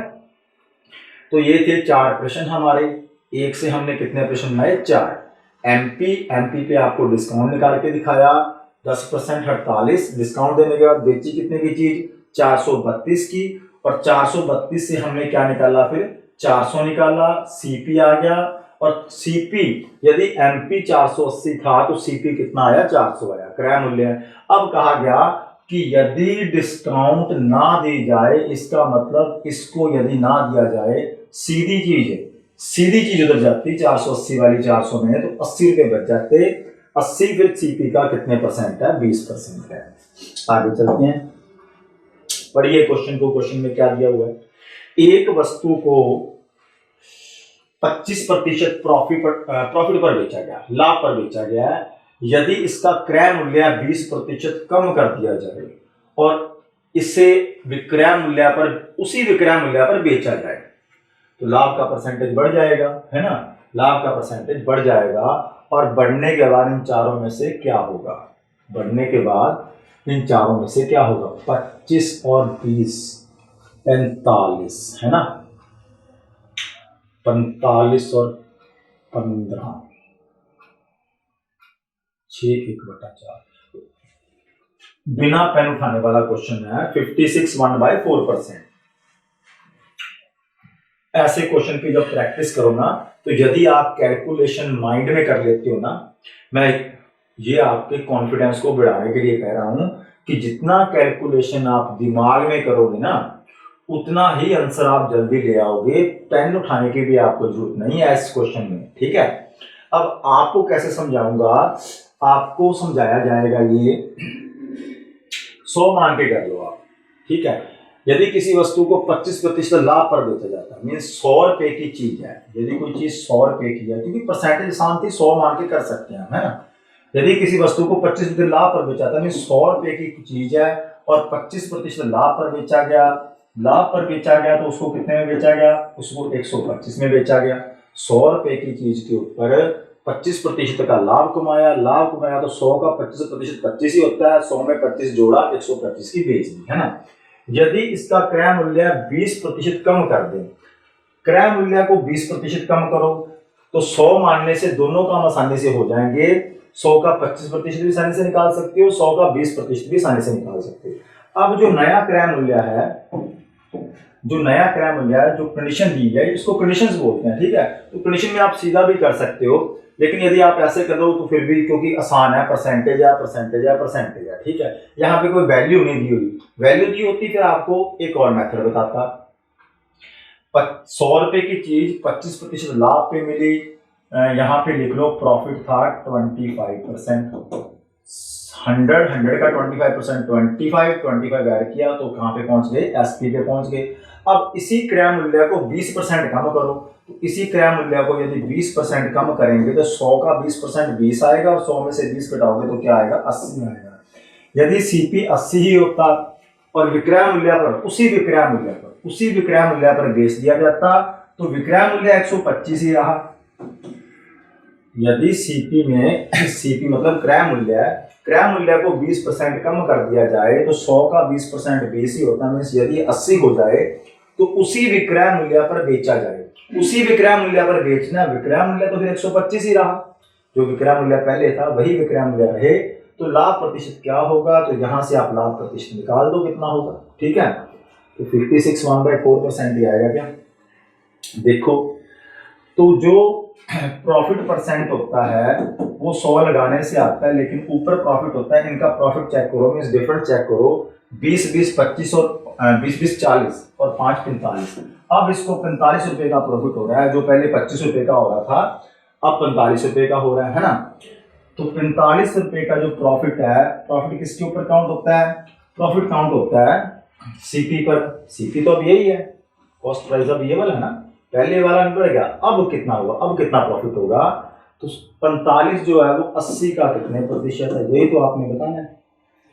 तो ये थे 4 प्रश्न हमारे। एक से हमने कितने प्रश्न बनाए, 4। MP पे आपको डिस्काउंट निकाल के दिखाया, 10% 48, डिस्काउंट देने के बाद बेची कितने की चीज, 432 की, और 432 से हमने क्या निकाला, फिर 400 निकाला, CP आ गया, और CP यदि MP 480 था तो CP कितना आया, 400 आया, क्रय मूल्य। अब कहा गया कि यदि डिस्काउंट ना दी जाए, इसका मतलब इसको यदि ना दिया जाए, सीधी चीज उधर जाती 480 वाली 400 में, तो 80 रुपए बच जाते। 80 फिर CP का कितने परसेंट है, 20% है। आगे चलते हैं, पढ़िए क्वेश्चन को। क्वेश्चन में क्या दिया हुआ है, एक वस्तु को 25% प्रॉफिट पर बेचा गया, लाभ पर बेचा गया है, यदि इसका क्रय मूल्य 20% कम कर दिया जाए और इसे विक्रय मूल्य पर, उसी विक्रय मूल्य पर बेचा जाए, तो लाभ का परसेंटेज बढ़ जाएगा, है ना, लाभ का परसेंटेज बढ़ जाएगा। और बढ़ने के बाद इन चारों में से क्या होगा, बढ़ने के बाद इन चारों में से क्या होगा, 25 और 20 45, है ना, 45 और 15 6 1/4। बिना पेन उठाने वाला क्वेश्चन है। 56 1/4%। ऐसे क्वेश्चन की जब प्रैक्टिस करो ना, तो यदि आप कैलकुलेशन माइंड में कर लेते हो ना, मैं ये आपके कॉन्फिडेंस को बढ़ाने के लिए कह रहा हूं कि जितना कैलकुलेशन आप दिमाग में करोगे ना, उतना ही आंसर आप जल्दी ले आओगे। पेन उठाने की भी आपको जरूरत नहीं है इस क्वेश्चन में। ठीक है, अब आपको कैसे समझाऊंगा, आपको समझाया जाएगा, ये 100 मान के कर लो आप। ठीक है, यदि किसी वस्तु को 25% लाभ पर बेचा जाता है, मीन 100 रुपए की चीज है, यदि कोई चीज 100 रुपए की है, क्योंकि परसेंटेज आसान थी 100 मान के कर सकते हैं, है ना। यदि किसी वस्तु को 25% लाभ पर बेचा था, मीन 100 रुपए की चीज है और 25% लाभ पर बेचा गया, लाभ पर बेचा गया तो उसको कितने में बेचा गया, उसको 125 में बेचा गया। 100 रुपए की चीज के ऊपर 25% का लाभ कमाया, लाभ कमाया तो 100 का 25% 25 ही होता है, 100 में 25 जोड़ा, 125 की बेच दी, है ना। यदि इसका क्रय मूल्य 20% कम कर दे, क्रय मूल्य को 20% कम करो तो 100 मानने से दोनों काम आसानी से हो जाएंगे। 100 का 25% भी आसानी से निकाल सकते हो, 100 का 20% भी आसानी से निकाल सकते हो। अब जो नया क्रय मूल्य है, जो नया क्रय मूल्य है, जो कंडीशन दी है, इसको कंडीशंस बोलते हैं, ठीक है। तो कंडीशन में आप सीधा भी कर सकते हो, लेकिन यदि आप ऐसे कर दो तो फिर भी, क्योंकि आसान है, परसेंटेज है, परसेंटेज है, परसेंटेज है, ठीक है। यहाँ पे कोई वैल्यू नहीं दी हुई, वैल्यू दी होती फिर आपको एक और मेथड बताता। 100 रुपए की चीज 25% लाभ पे मिली, यहाँ पे लिख लो प्रॉफिट था 25%, 100 का 25%, 25 ऐड किया तो कहाँ पे पहुंच गए, एसपी पे पहुंच गए। अब इसी क्रय मूल्य को 20% कम करो, तो इसी क्रय मूल्य को यदि 20% कम करेंगे तो 100 का 20% 20 आएगा और 100 में से 20 घटाओगे तो क्या आएगा, 80 आएगा। यदि सीपी 80 ही होता और विक्रय मूल्य पर, उसी विक्रय मूल्य पर बेच दिया जाता तो विक्रय मूल्य 125 ही रहा। यदि सीपी में सीपी मतलब क्रय मूल्य को 20% कम कर दिया जाए तो 100 का 20% 20 ही होता है, मींस यदि 80 हो जाए तो उसी विक्रय मूल्य पर बेचा जाए, उसी विक्रय मूल्य पर बेचना, विक्रय मूल्य तो फिर 125 ही रहा, जो विक्रय मूल्य पहले था वही विक्रय मूल्य रहे, तो लाभ प्रतिशत क्या होगा, तो यहां से आप लाभ प्रतिशत निकाल दो कितना होगा, ठीक है। तो 56 1/4% ही आएगा क्या। देखो तो जो प्रॉफिट परसेंट होता है वो 100 लगाने से आता है, लेकिन ऊपर प्रॉफिट होता है, इनका प्रॉफिट चेक करो, मींस डिफरेंस चेक करो, 20 20 25 और 20 20 40 और 5 45। अब इसको 45 रुपए का प्रॉफिट हो रहा है, जो पहले 25 रुपए का हो रहा था अब 45 रुपए का हो रहा है ना। तो 45 रुपए का जो प्रॉफिट है, प्रॉफिट किसके ऊपर काउंट होता है, प्रॉफिट काउंट होता है सीपी पर। सीपी तो अब यही है, कॉस्ट प्राइस अब ये वाला है ना, पहले वाला निकल गया। अब कितना होगा, अब कितना प्रॉफिट होगा, तो 45 जो है वो 80 का कितने प्रतिशत है, यही तो आपने बताना है,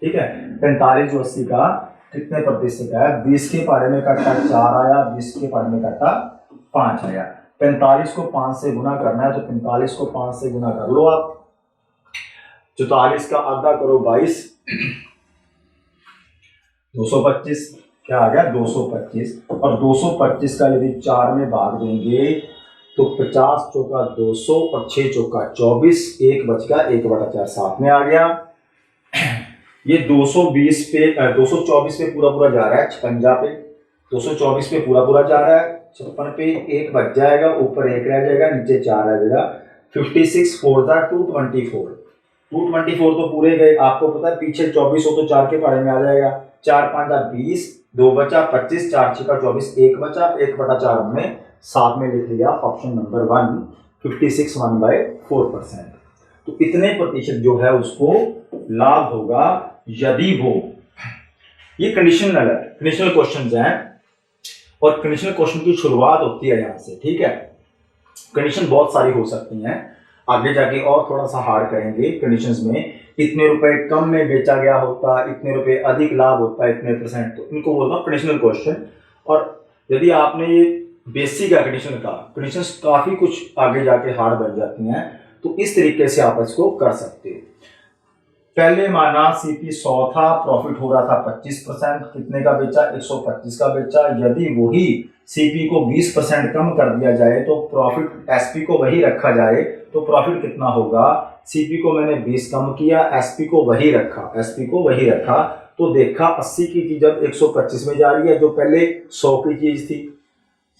ठीक है। 45 जो 80 का कितने प्रतिशत है, 20 के पारे में काटा 4 आया, 20 के पारे में काटा 5 आया। 45 को 5 से गुना करना है तो 45 को 5 से गुना कर लो आप, 44 का आधा करो 22, 225, क्या आ गया 225, और 225 का यदि 4 में भाग देंगे तो 50 चौका 200 और 6 चौका 24, 1 बच गया, 1/4 साथ में आ गया। ये 220 पे 224 पे पूरा जा रहा है, 56 पे 224 पे पूरा जा रहा है, 56 पे 1 बच जाएगा, ऊपर 1 रह जाएगा, नीचे 4 रह जाएगा। 56 4 224, 224 तो पूरे गए, आपको पता है पीछे 24 हो तो 4 के पारे में आ जाएगा, 4 5 20, 2 बचा 25, 4 6 24, 1 बचा, 1/4 हमने साथ में लिख लिया, ऑप्शन नंबर 1 56 1/4%। तो इतने प्रतिशत जो है उसको लाभ होगा यदि वो, ये कंडीशनल है, कंडीशनल क्वेश्चंस हैं और कंडीशनल क्वेश्चन की शुरुआत होती है यहां से, ठीक है। कंडीशन बहुत सारी हो सकती हैं, आगे जाके और थोड़ा सा हार्ड करेंगे कंडीशंस में। इतने रुपए कम में बेचा गया होता, इतने रुपए अधिक लाभ होता, इतने परसेंट, तो इनको बोलता हूं कंडीशनल क्वेश्चन। और यदि आपने ये बेसिक है कंडीशन का, कंडीशंस काफी कुछ आगे जाके हार्ड बन जाती हैं, तो इस तरीके से आप इसको कर सकते हो। पहले माना सीपी 100 था, प्रॉफिट हो रहा था 25%, कितने का बेचा, 125 का बेचा। यदि वही सीपी को 20% कम कर दिया जाए तो प्रॉफिट, एसपी को वही रखा जाए तो प्रॉफिट कितना होगा, सीपी को मैंने 20 कम किया, एसपी को वही रखा, तो देखा 80 की चीज अब 125 में जा रही है, जो पहले 100 की चीज थी,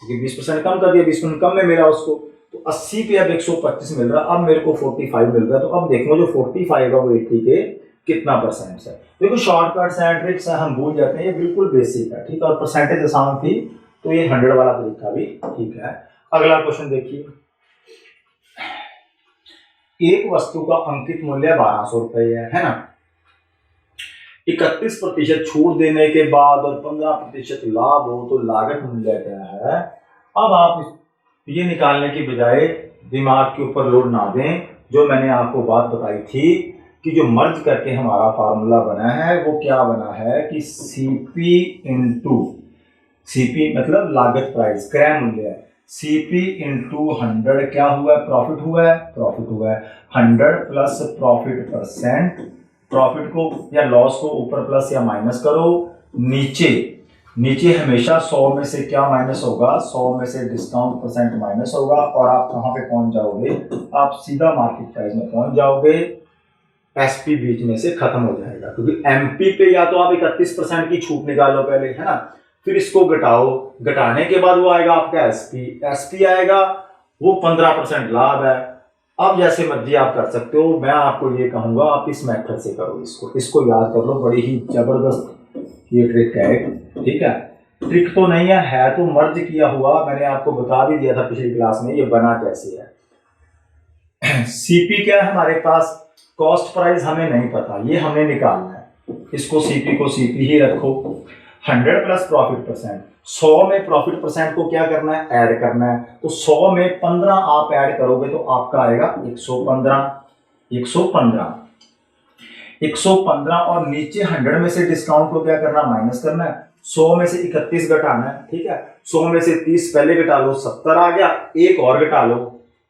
क्योंकि 20% कम कर दिया, 20% कम में मिला उसको, तो 80 पे अब 125 मिल रहा, अब मेरे को 45 मिल रहा है। तो अब देखो जो 45 है वो 80 के कितना परसेंट है। देखो शॉर्टकट्स हैं, ट्रिक्स हैं, हम भूल जाते हैं, ये बिल्कुल बेसिक है, ठीक है। और परसेंटेज आसान थी तो ये 100 वाला तरीका भी ठीक है। अगला क्वेश्चन देखिए, एक वस्तु का अंकित मूल्य 1200 रुपए है ना। 31% छूट देने के बाद और 15% लाभ हो तो लागत मूल्य क्या है। अब आप ये निकालने की बजाय दिमाग के ऊपर लोड ना दें, जो मैंने आपको बात बताई थी कि जो मर्ज करके हमारा फार्मूला बना है वो क्या बना है कि सीपी इंटू, सीपी मतलब लागत प्राइस, क्रय मूल्य है, सीपी इंटू 100 क्या हुआ है, प्रॉफिट हुआ है, प्रॉफिट हुआ है 100 प्लस प्रॉफिट परसेंट, प्रॉफिट को या लॉस को ऊपर प्लस या माइनस करो, नीचे हमेशा 100 में से क्या माइनस होगा, 100 में से डिस्काउंट परसेंट माइनस होगा और आप कहां पे पहुंच जाओगे, आप सीधा मार्केट प्राइस में पहुंच जाओगे। एसपी बीच में से खत्म हो जाएगा, क्योंकि एमपी पे या तो आप 31% की छूट निकालो पहले, है ना, फिर इसको घटाओ, घटाने के बाद वो आएगा आपका एसपी, एसपी आएगा वो 15% लाभ है। अब जैसे मर्जी आप कर सकते हो, मैं आपको ये कहूंगा आप इस मेथड से करो, इसको याद कर लो, बड़ी ही जबरदस्त ये ट्रिक है, ठीक है। ट्रिक तो नहीं है तो मर्ज किया हुआ, मैंने आपको बता भी दिया था पिछली क्लास में ये बना कैसे है। सीपी क्या है हमारे पास, कॉस्ट प्राइस हमें नहीं पता, ये हमने निकालना है, इसको सीपी को सीपी ही रखो। 100 प्लस प्रॉफिट परसेंट, 100 में प्रॉफिट परसेंट को क्या करना है, ऐड करना है, तो 100 में 15 आप ऐड करोगे तो आपका आएगा 115 और नीचे 100 में से डिस्काउंट को क्या करना, माइनस करना है, 100 में से 31 घटाना है, ठीक है, 100 में से 30 पहले घटा लो, 70 आ गया, एक और घटा लो,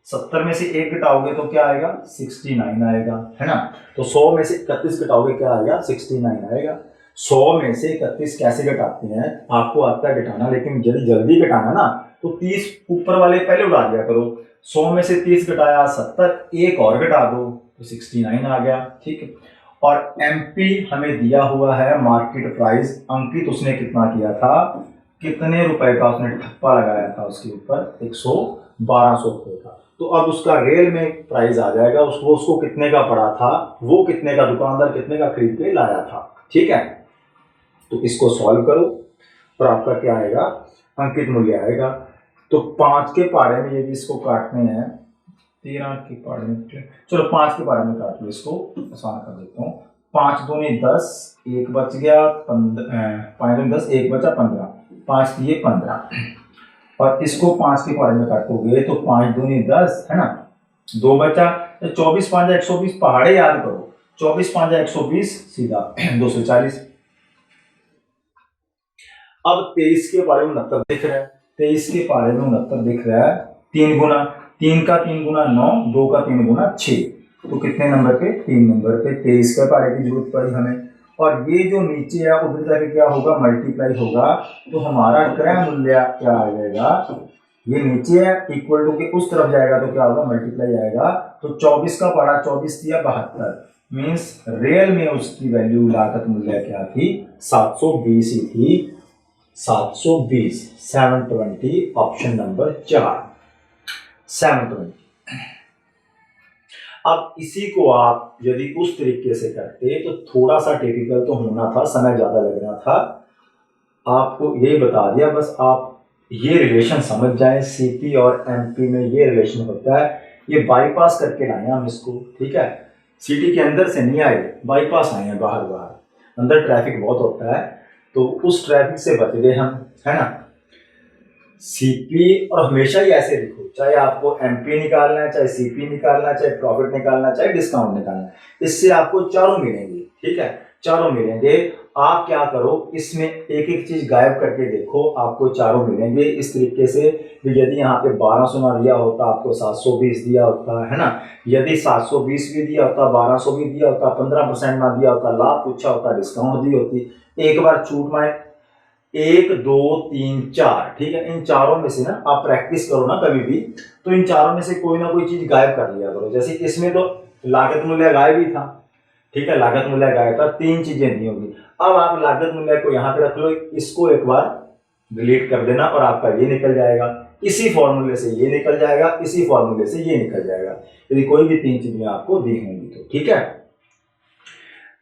70 में से एक घटाओगे तो क्या आएगा, 69 आएगा, है ना। तो 100 में से 31 घटाओगे क्या आएगा, 69 आएगा। 100 में से 31 कैसे घटाते हैं, आपको आता है घटाना, लेकिन यदि जल्दी घटाना ना तो 30 ऊपर वाले पहले उड़ा दिया करो। 100 में से 30 घटाया 70, एक और घटा दो तो 69 आ गया, ठीक है। और एमपी हमें दिया हुआ है मार्केट प्राइस, अंकित उसने कितना किया था, कितने रुपए का उसने ठप्पा लगाया था उसके ऊपर, 1200 रुपए का। तो अब उसका रेल में प्राइस आ जाएगा, उसको कितने का पड़ा था, वो कितने का, दुकानदार कितने का खरीद के लाया था, ठीक है। तो इसको सॉल्व करो और आपका क्या आएगा, अंकित मूल्य आएगा। तो 5 के पारे में यदि इसको काटने हैं, 13 के पारे में, चलो 5 के पारे में काट लो, इसको आसान कर देता हूँ। 5 दूनी 10, एक बच गया 5 दूनी 10, एक बचा 15, 5 दिए 15 और इसको 5 के पारे में काटोगे तो 5 दूनी 10, है ना, 2 बचा, 24 5 120, पहाड़े याद करो, 24 5 120 सीधा 240। अब 23 के पारे में 69 दिख रहा है, 23 के पारे में 69 दिख रहा है, 3 का 3 गुना 9, 2 का 3 गुना 6, तो कितने नंबर पे, 3 नंबर पे 23 के पारे की जरूरत पड़ी हमें। और ये जो नीचे है उधर जाके क्या होगा, मल्टीप्लाई होगा, तो हमारा क्रय मूल्य क्या आ जाएगा, ये नीचे है इक्वल टू के उस तरफ जाएगा तो क्या होगा, मल्टीप्लाई आएगा, तो 24 का पारा 24 दिया 72, मीन्स रियल में उसकी वैल्यू लागत मूल्य क्या थी, 720 ही थी, 720, 720, ऑप्शन नंबर 4, 720। अब इसी को आप यदि उस तरीके से करते तो थोड़ा सा टिपिकल तो होना था, समय ज्यादा लगना था, आपको ये बता दिया, बस आप ये रिलेशन समझ जाएं, सीपी और एमपी में ये रिलेशन होता है, ये बाईपास करके लाए हम इसको, ठीक है, सिटी के अंदर से नहीं आए, बाईपास आए हैं, बाहर अंदर ट्रैफिक बहुत होता है, तो उस ट्रैफिक से बच गए हम, है ना। सीपी, और हमेशा ही ऐसे लिखो, चाहे आपको एमपी निकालना है, चाहे सीपी निकालना है, चाहे प्रॉफिट निकालना है, चाहे डिस्काउंट निकालना है, इससे आपको चारों मिलेंगे, ठीक है, चारों मिलेंगे। आप क्या करो, इसमें एक एक चीज गायब करके देखो, आपको चारों मिलेंगे इस तरीके से। यदि यहाँ पे 1200 ना दिया होता, आपको 720 दिया होता, है ना, यदि 720 भी दिया होता, 1200 भी दिया होता, 15% ना दिया होता, लाभ पूछा होता, डिस्काउंट दी होती, एक बार छूट में 1 2 3 4, ठीक है, इन चारों में से ना आप प्रैक्टिस करो ना कभी भी, तो इन चारों में से कोई ना कोई चीज गायब कर लिया करो। जैसे इसमें तो लागत मूल्य गायब ही था, ठीक है, लागत मूल्य गायब था, 3 चीजें नहीं होगी। अब आप लागत मूल्य को यहाँ पे रख लो, इसको एक बार डिलीट कर देना और आपका ये निकल जाएगा, इसी फॉर्मूले से ये निकल जाएगा, इसी फॉर्मूले से ये निकल जाएगा, यदि कोई भी 3 चीजें आपको दी होंगी तो, ठीक है।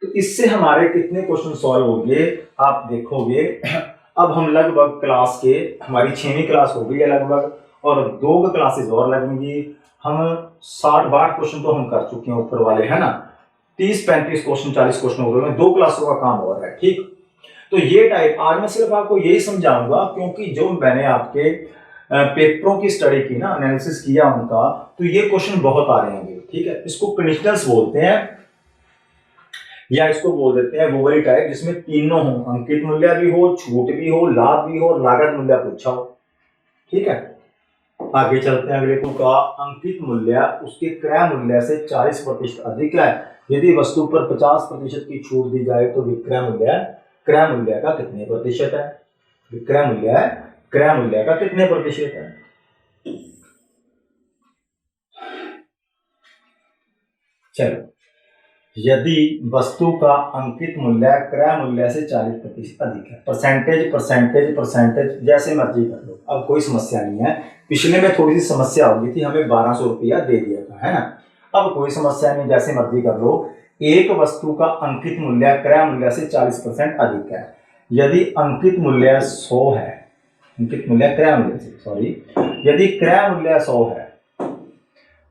तो इससे हमारे कितने क्वेश्चन सॉल्व होंगे आप देखोगे। अब हम लगभग क्लास के, हमारी 6वीं क्लास हो गई है लगभग, और 2 क्लासेस और लगेंगी, हम 60-62 क्वेश्चन तो हम कर चुके हैं ऊपर वाले, है ना, 30-35 क्वेश्चन 40 क्वेश्चन हो गए, 2 क्लासों का काम हो रहा है। ठीक, तो ये टाइप आज मैं सिर्फ आपको यही समझाऊंगा, क्योंकि जो मैंने आपके पेपरों की स्टडी की ना, एनालिसिस किया उनका, तो ये क्वेश्चन बहुत आ रहे हैं। ठीक है, इसको कंडीशनल्स बोलते हैं, या इसको बोल देते हैं वो वाली टाइप जिसमें तीनों हो, अंकित मूल्य भी हो, छूट भी हो, लाभ भी हो, लागत मूल्य पूछा हो। ठीक है, आगे चलते हैं अगले का। अंकित मूल्य उसके क्रय मूल्य से 40% अधिक है। यदि वस्तु पर 50% की छूट दी जाए तो विक्रय मूल्य क्रय मूल्य का कितने प्रतिशत है? विक्रय मूल्य क्रय मूल्य का कितने प्रतिशत है? चलो, यदि वस्तु का अंकित मूल्य क्रय मूल्य से 40% अधिक है, परसेंटेज परसेंटेज परसेंटेज जैसे मर्जी कर लो, अब कोई समस्या नहीं है। पिछले में थोड़ी सी समस्या हो गई थी, हमें 1200 रुपया दे दिया था, है ना। अब कोई समस्या नहीं, जैसे मर्जी कर लो। एक वस्तु का अंकित मूल्य क्रय मूल्य से 40% अधिक है। यदि अंकित मूल्य 100 है, अंकित मूल्य क्रय मूल्य से, सॉरी, यदि क्रय मूल्य 100 है,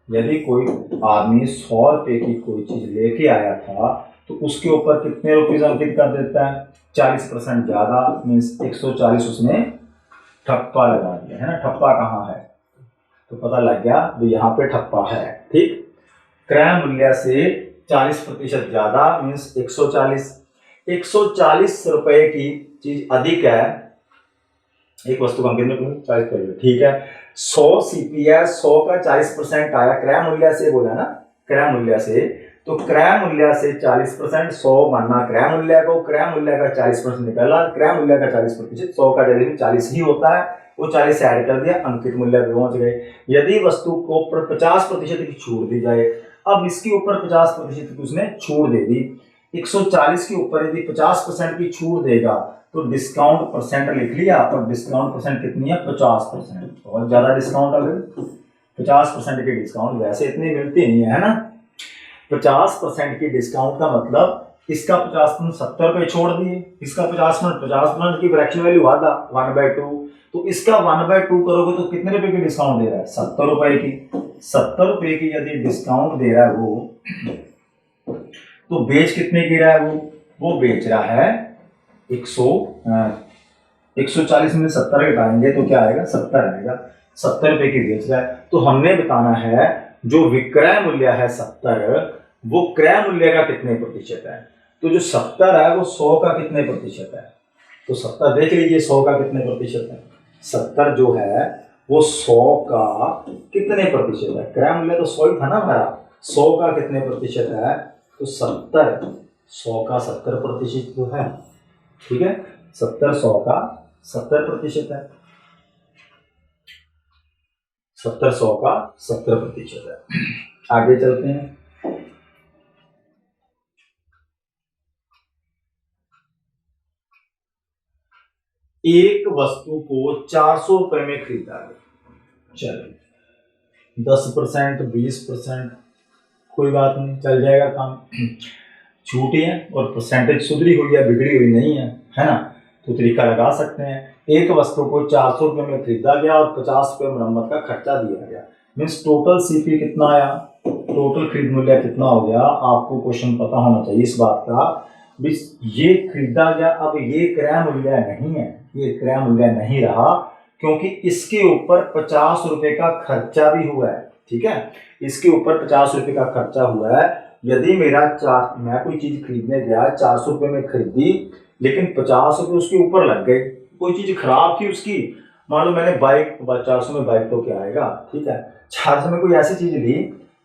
यदि कोई आदमी 100 रुपए की कोई चीज लेके आया था, तो उसके ऊपर कितने रुपीज अंकित कर देता है? 40% ज्यादा, मीन्स 140 उसने ठप्पा लगा दिया, है ना। ठप्पा कहाँ है तो पता लग गया, तो यहाँ पे ठप्पा है। ठीक, क्रय मूल्य से 40% ज्यादा मीन्स 140। 140 रुपए की चीज अधिक है, एक वस्तु का अंकित मूल्य 40%। ठीक है, 100 सीपी है, 100 का 40% आया क्रय मूल्य से, बोला ना, क्रय मूल्य से। तो क्रय मूल्य से 40%, 100 मानना क्रय मूल्य को, क्रय मूल्य का 40% निकाला, क्रय मूल्य का 40%, 100 का डेली 40 ही होता है, वो 40 ऐड कर दिया, अंकित मूल्य पे पहुंच गए। यदि वस्तु को ऊपर 50% की छूट दी जाए, अब इसके ऊपर 50% की उसने छूट दे दी, 140 के ऊपर यदि 50% की छूट देगा तो डिस्काउंट परसेंट लिख लिया, और डिस्काउंट परसेंट कितनी है? 50%। बहुत ज्यादा डिस्काउंट आ गई, 50% की डिस्काउंट वैसे इतनी मिलती नहीं है ना। 50% की डिस्काउंट का मतलब इसका 50% 70 रुपए छोड़ दिए, इसका 50% की फ्रैक्शन वैल्यू आधा 1/2, तो इसका 1/2 करोगे तो कितने रुपए की डिस्काउंट दे रहा है? 70 रुपए की। 70 रुपए की यदि डिस्काउंट दे रहा है वो, तो बेच कितने की रहा है वो बेच रहा है 140 में 70 घटाएंगे तो क्या आएगा? 70 आएगा। 70 रुपए की बेच रहा है, तो हमने बताना है जो विक्रय मूल्य है 70, वो क्रय मूल्य का कितने प्रतिशत है। तो जो 70 है वो 100 का कितने प्रतिशत है? तो 70 देख लीजिए 100 का कितने प्रतिशत है। 70 जो है वो 100 का कितने प्रतिशत है? क्रय मूल्य तो 100 ही था ना हमारा, 100 का कितने प्रतिशत है? तो 70, 100 का 70% जो है। ठीक है, 70 100 का 70% है, 70 100 का 70% है। आगे चलते हैं। एक वस्तु को 400 रुपए में खरीदा गया, चलो 10% 20% कोई बात नहीं, चल जाएगा काम। छूटी है और परसेंटेज सुधरी हुई है, बिगड़ी हुई नहीं है ना, तो तरीका लगा सकते हैं। एक वस्तु को 400 रुपए में खरीदा गया और 50 रुपए मरम्मत का खर्चा दिया गया, मीन्स टोटल सीपी कितना आया, टोटल खरीद मूल्य कितना हो गया, आपको क्वेश्चन पता होना चाहिए इस बात का। ये खरीदा गया, अब ये क्रय मूल्य नहीं है, ये क्रय मूल्य नहीं रहा, क्योंकि इसके ऊपर 50 रुपए का खर्चा भी हुआ है। ठीक है, इसके ऊपर 50 रुपए का खर्चा हुआ है। यदि मैं कोई चीज खरीदने गया, 400 रुपए में खरीदी, लेकिन 50 रुपए उसके ऊपर लग गए, कोई चीज खराब थी उसकी, मान लो मैंने बाइक, 400 में बाइक तो क्या आएगा, ठीक है, 400 में कोई ऐसी चीज ली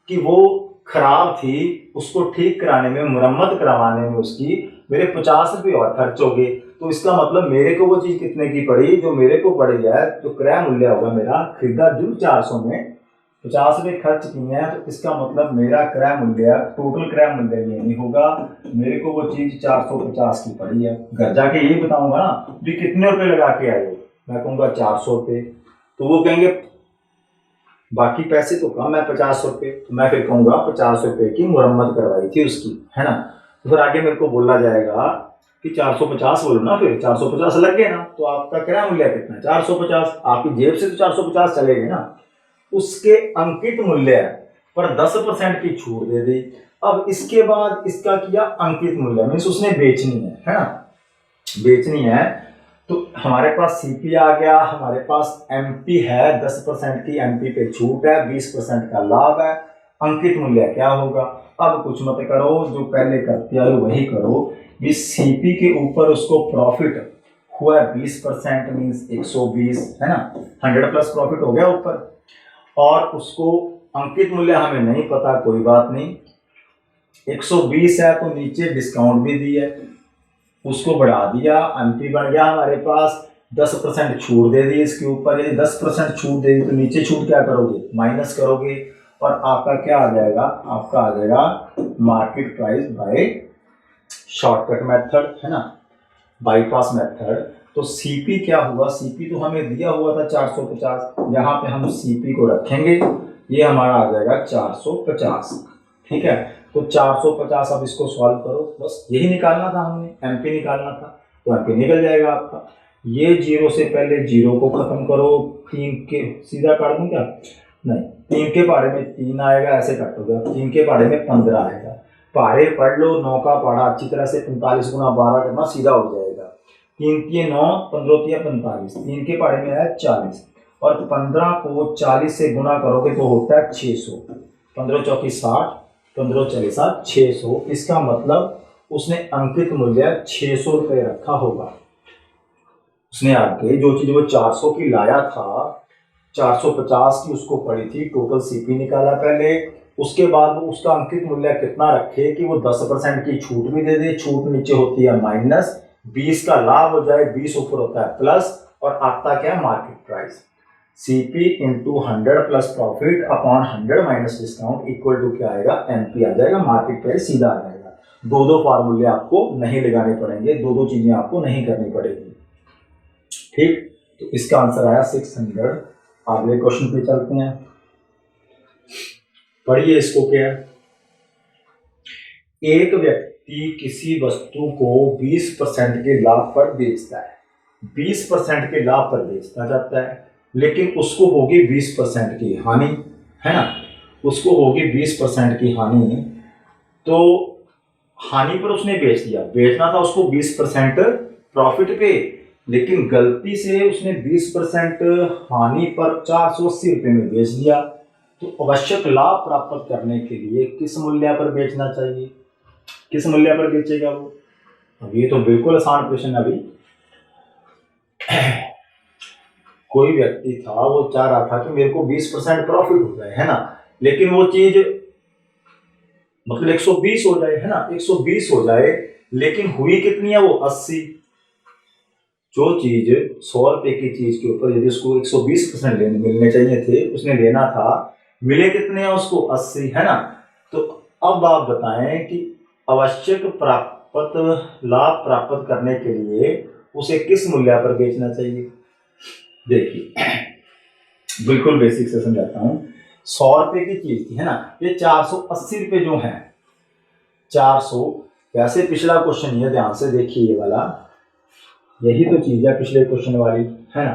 कि वो खराब थी, उसको ठीक कराने में, मुरम्मत करवाने में उसकी मेरे 50 रुपये और खर्च हो गए, तो इसका मतलब मेरे को वो चीज कितने की पड़ी, जो मेरे को पड़ गया, तो क्रय मूल्य होगा मेरा, खरीदा जो 400 में, 50 रुपये खर्च किए हैं, तो इसका मतलब मेरा क्रय मूल्य, टोटल क्रय मूल्य ये नहीं होगा, मेरे को वो चीज 450 की पड़ी है। घर जाके यही बताऊंगा ना भी कितने रुपए लगा के आए हो, मैं कहूंगा 400 रुपये, तो वो कहेंगे बाकी पैसे तो कम है 50 रुपये, तो मैं फिर कहूंगा 50 रुपये की मुरम्मत करवाई थी उसकी, है ना। तो फिर आगे मेरे को बोला जाएगा कि 450 बोलो ना, फिर 450 लग गए ना, तो आपका क्रय मूल्य कितना है? 450, आपकी जेब से तो 450 चले गए ना। उसके अंकित मूल्य पर 10% की छूट दे दी। अब इसके बाद इसका किया अंकित मूल्य, मीन्स उसने बेचनी है ना, बेचनी है। तो हमारे पास सीपी आ गया, हमारे पास एमपी है, 10% की एमपी पे छूट है, 20% का लाभ है। अंकित मूल्य क्या होगा? अब कुछ मत करो, जो पहले करते आए वही करो। इस सीपी के ऊपर उसको प्रॉफिट हुआ 20%, मीन्स 120 है ना, 100 प्लस प्रॉफिट हो गया ऊपर। और उसको अंकित मूल्य हमें नहीं पता, कोई बात नहीं, 120 है तो नीचे डिस्काउंट भी दी है, उसको बढ़ा दिया, एमपी बन गया हमारे पास। 10% छूट दे दी इसके ऊपर, यदि 10% छूट दे दी तो नीचे छूट क्या करोगे? माइनस करोगे, और आपका क्या आ जाएगा? आपका आ जाएगा market price by shortcut method, है ना, बाईपास मेथड। तो सीपी क्या हुआ? सीपी तो हमें दिया हुआ था 450, यहाँ पे हम सीपी को रखेंगे, ये हमारा आ जाएगा 450, ठीक है। तो 450, अब इसको सॉल्व करो, बस यही निकालना था हमने, एमपी निकालना था, तो एमपी निकल जाएगा आपका। ये 0 से पहले 0 को खत्म करो, 3 के सीधा काट दूं क्या? नहीं, 3 के पहाड़े में 3 आएगा, ऐसे काटोगे, 3 के पहाड़े में 15 आएगा। पहाड़े पढ़ लो, 9 का पहाड़ा अच्छी तरह से, 45 गुना 12 करना, सीधा हो जाएगा। 3 के 9, 15 के 45, 3 के पहाड़े में है 40, और 15 को 40 से गुना करोगे तो होता है 600, 15 चौकी 60, 15 चले 60, 600। इसका मतलब उसने अंकित मूल्य 600 रुपये रखा होगा। उसने आगे जो चीज वो 400 की लाया था, 450 की उसको पड़ी थी, टोटल सीपी निकाला पहले, उसके बाद वो उसका अंकित मूल्य कितना रखे कि वो 10% की छूट भी दे दे, छूट नीचे होती है माइनस, 20 का लाभ हो जाए, 20 ऊपर होता है प्लस, और आता क्या? Market price. CP into 100 plus profit upon 100 minus discount equal to क्या आएगा? एमपी आ जाएगा, मार्केट प्राइस सीधा आ जाएगा। दो फार्मूले आपको नहीं लगाने पड़ेंगे, दो चीजें आपको नहीं करनी पड़ेगी, ठीक। तो इसका आंसर आया 600। अगले क्वेश्चन पे चलते हैं, पढ़िए इसको क्या है। एक व्यक्ति किसी वस्तु को 20% के लाभ पर बेचता है, 20% के लाभ पर बेचना चाहता है, लेकिन उसको होगी 20% की हानि, है ना, उसको होगी 20% की हानि। तो हानि पर उसने बेच दिया, बेचना था उसको 20% प्रॉफिट पे, लेकिन गलती से उसने 20% हानि पर 480 रुपये में बेच दिया। तो आवश्यक लाभ प्राप्त करने के लिए किस मूल्य पर बेचना चाहिए? किस मूल्य पर बेचेगा वो? अब ये तो बिल्कुल आसान प्रश्न। अभी कोई व्यक्ति था, वो चाह रहा था कि मेरे को 20% प्रॉफिट हो जाए, है ना, लेकिन वो चीज मतलब 120 हो जाए, है ना, 120 हो जाए, लेकिन हुई कितनी है? वो 80। जो चीज 100 रुपए की चीज के ऊपर यदि उसको 120% मिलने चाहिए थे, उसने लेना था, मिले कितने हैं उसको? 80, है ना। तो अब आप बताएं कि आवश्यक लाभ प्राप्त करने के लिए उसे किस मूल्य पर बेचना चाहिए? देखिए बिल्कुल बेसिक से समझाता हूं। 100 रुपए की चीज थी, है ना, ये 480 रुपए जो है, 400। वैसे पिछला क्वेश्चन ये ध्यान से देखिए, ये वाला यही तो चीज है पिछले क्वेश्चन वाली, है ना,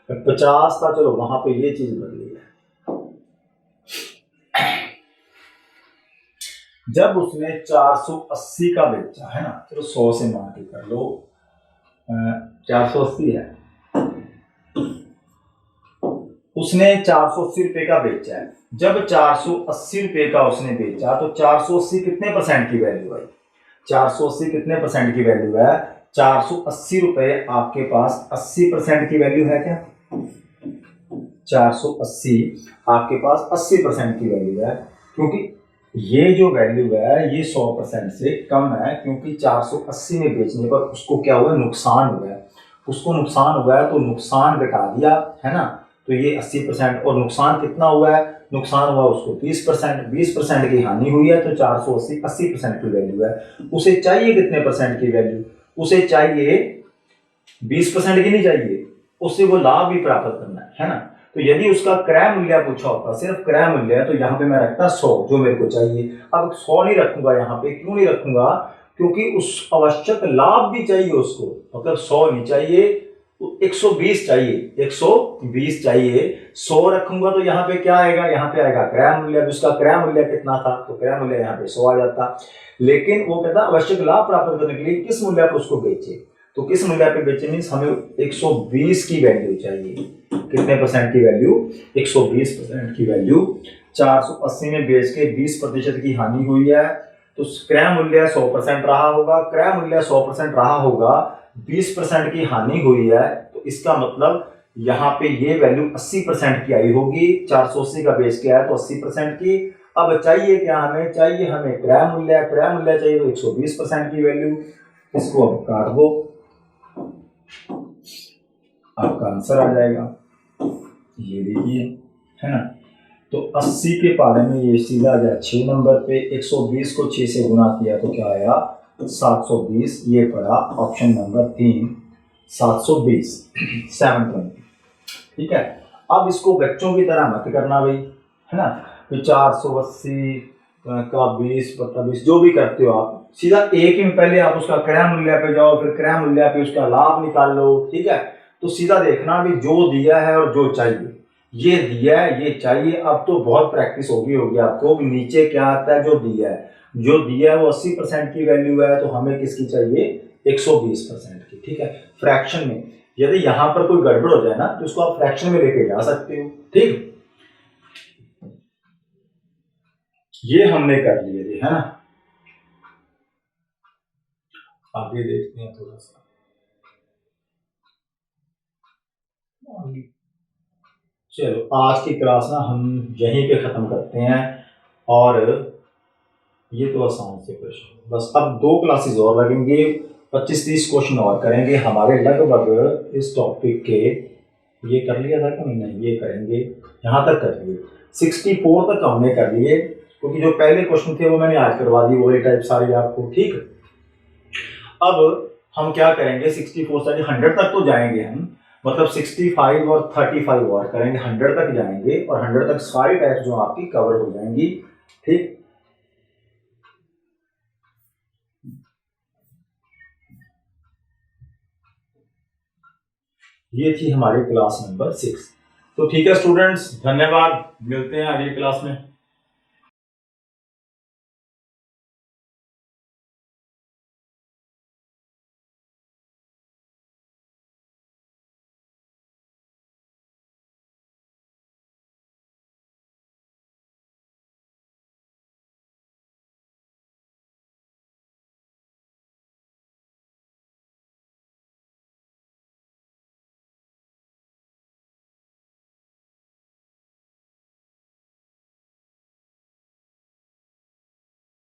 50 था, चलो वहां पे ये चीज बदली है। जब उसने 480 का बेचा, है ना, चलो 100 से मान के कर लो, 480 है, उसने 480 रुपए का बेचा है। जब 480 रुपए का उसने बेचा तो 480 कितने परसेंट की वैल्यू है? 480 कितने परसेंट की वैल्यू है? 480 रुपए आपके पास 80% की वैल्यू है क्या? 480 आपके पास 80% की वैल्यू है, क्योंकि ये जो वैल्यू है ये 100% से कम है, क्योंकि 480 में बेचने पर उसको क्या हुआ? नुकसान हुआ है। उसको नुकसान हुआ है तो नुकसान घटा दिया, है ना, तो ये 80%। और नुकसान कितना हुआ है? नुकसान हुआ उसको 20%, 20% की हानि हुई है, तो 480 80% की वैल्यू है। उसे चाहिए कितने परसेंट की वैल्यू? उसे चाहिए 20% की नहीं चाहिए, उससे वो लाभ भी प्राप्त करना है ना। तो यदि उसका क्रय मूल्य पूछा होता, सिर्फ क्रय मूल्य है, तो यहाँ पे मैं रखता 100 जो मेरे को चाहिए। अब 100 नहीं रखूंगा यहाँ पे, क्यों नहीं रखूंगा? क्योंकि उस आवश्यक लाभ भी चाहिए उसको, मतलब 100 नहीं चाहिए, तो 120 चाहिए, 120 चाहिए। 100 रखूंगा तो यहाँ पे क्या आएगा, यहाँ पे आएगा क्रय मूल्य। उसका क्रय मूल्य कितना था, तो क्रय मूल्य यहाँ पे 100 आ जाता। लेकिन वो कहता आवश्यक लाभ प्राप्त करने के लिए किस मूल्य पर उसको बेचे, तो किस मूल्य पे बेचे मीन्स हमें 120 की वैल्यू चाहिए। कितने परसेंट की वैल्यू, 120% की वैल्यू। 480 में बेच के 20% की हानि हुई है, तो क्रय मूल्य 100% रहा होगा। क्रय मूल्य 100% रहा होगा, 20% की हानि हुई है, तो इसका मतलब यहाँ पे ये वैल्यू 80% की आई होगी। 480 का बेच के आया तो 80% की। अब चाहिए क्या हमें, चाहिए हमें क्रय मूल्य। क्रय मूल्य चाहिए तो 120% की वैल्यू। इसको अब काट दो, आपका आंसर आ जाएगा, ये देखिए, है ना। तो 80 के पारे में ये सीधा आ गया 6 नंबर पे। 120 को 6 से गुना किया तो क्या आया, 720। ये पड़ा ऑप्शन नंबर 3, 720, 720। ठीक है। अब इसको बच्चों की तरह मत करना भाई, है ना। तो 480 का 20/20 जो भी करते हो आप, सीधा एक ही में पहले आप उसका क्रय मूल्य पे जाओ, फिर क्रय मूल्य पे उसका लाभ निकाल लो। ठीक है। तो सीधा देखना भी जो दिया है और जो चाहिए, ये दिया है ये चाहिए। अब तो बहुत प्रैक्टिस होगी आपको, नीचे क्या आता है, जो दिया है। जो दिया है वो 80% की वैल्यू है, तो हमें किसकी चाहिए, 120% की। ठीक है। फ्रैक्शन में यदि यहां पर कोई गड़बड़ हो जाए ना, तो उसको आप फ्रैक्शन में लेके जा सकते हो। ठीक, ये हमने कर लिए थे, है ना। आगे देखते हैं थोड़ा सा आगे। चलो आज की क्लास ना हम यहीं पे खत्म करते हैं, और ये तो आसान से प्रश्न, बस अब 2 क्लासेस और लगेंगे, 25-30 क्वेश्चन और करेंगे हमारे लगभग इस टॉपिक के। ये कर लिया था कि नहीं, ये करेंगे, यहाँ तक कर लिए। 64 तक हमने कर लिए, क्योंकि जो पहले क्वेश्चन थे वो मैंने आज करवा दी, वही टाइप सारी आपको। ठीक, अब हम क्या करेंगे, 64 से 100 तक तो जाएंगे हम, मतलब 65 और 35 और करेंगे, 100 तक जाएंगे, और 100 तक सारी टाइप्स जो आपकी कवर हो जाएंगी। ठीक, ये थी हमारी क्लास नंबर 6। तो ठीक है स्टूडेंट्स, धन्यवाद, मिलते हैं अगली क्लास में।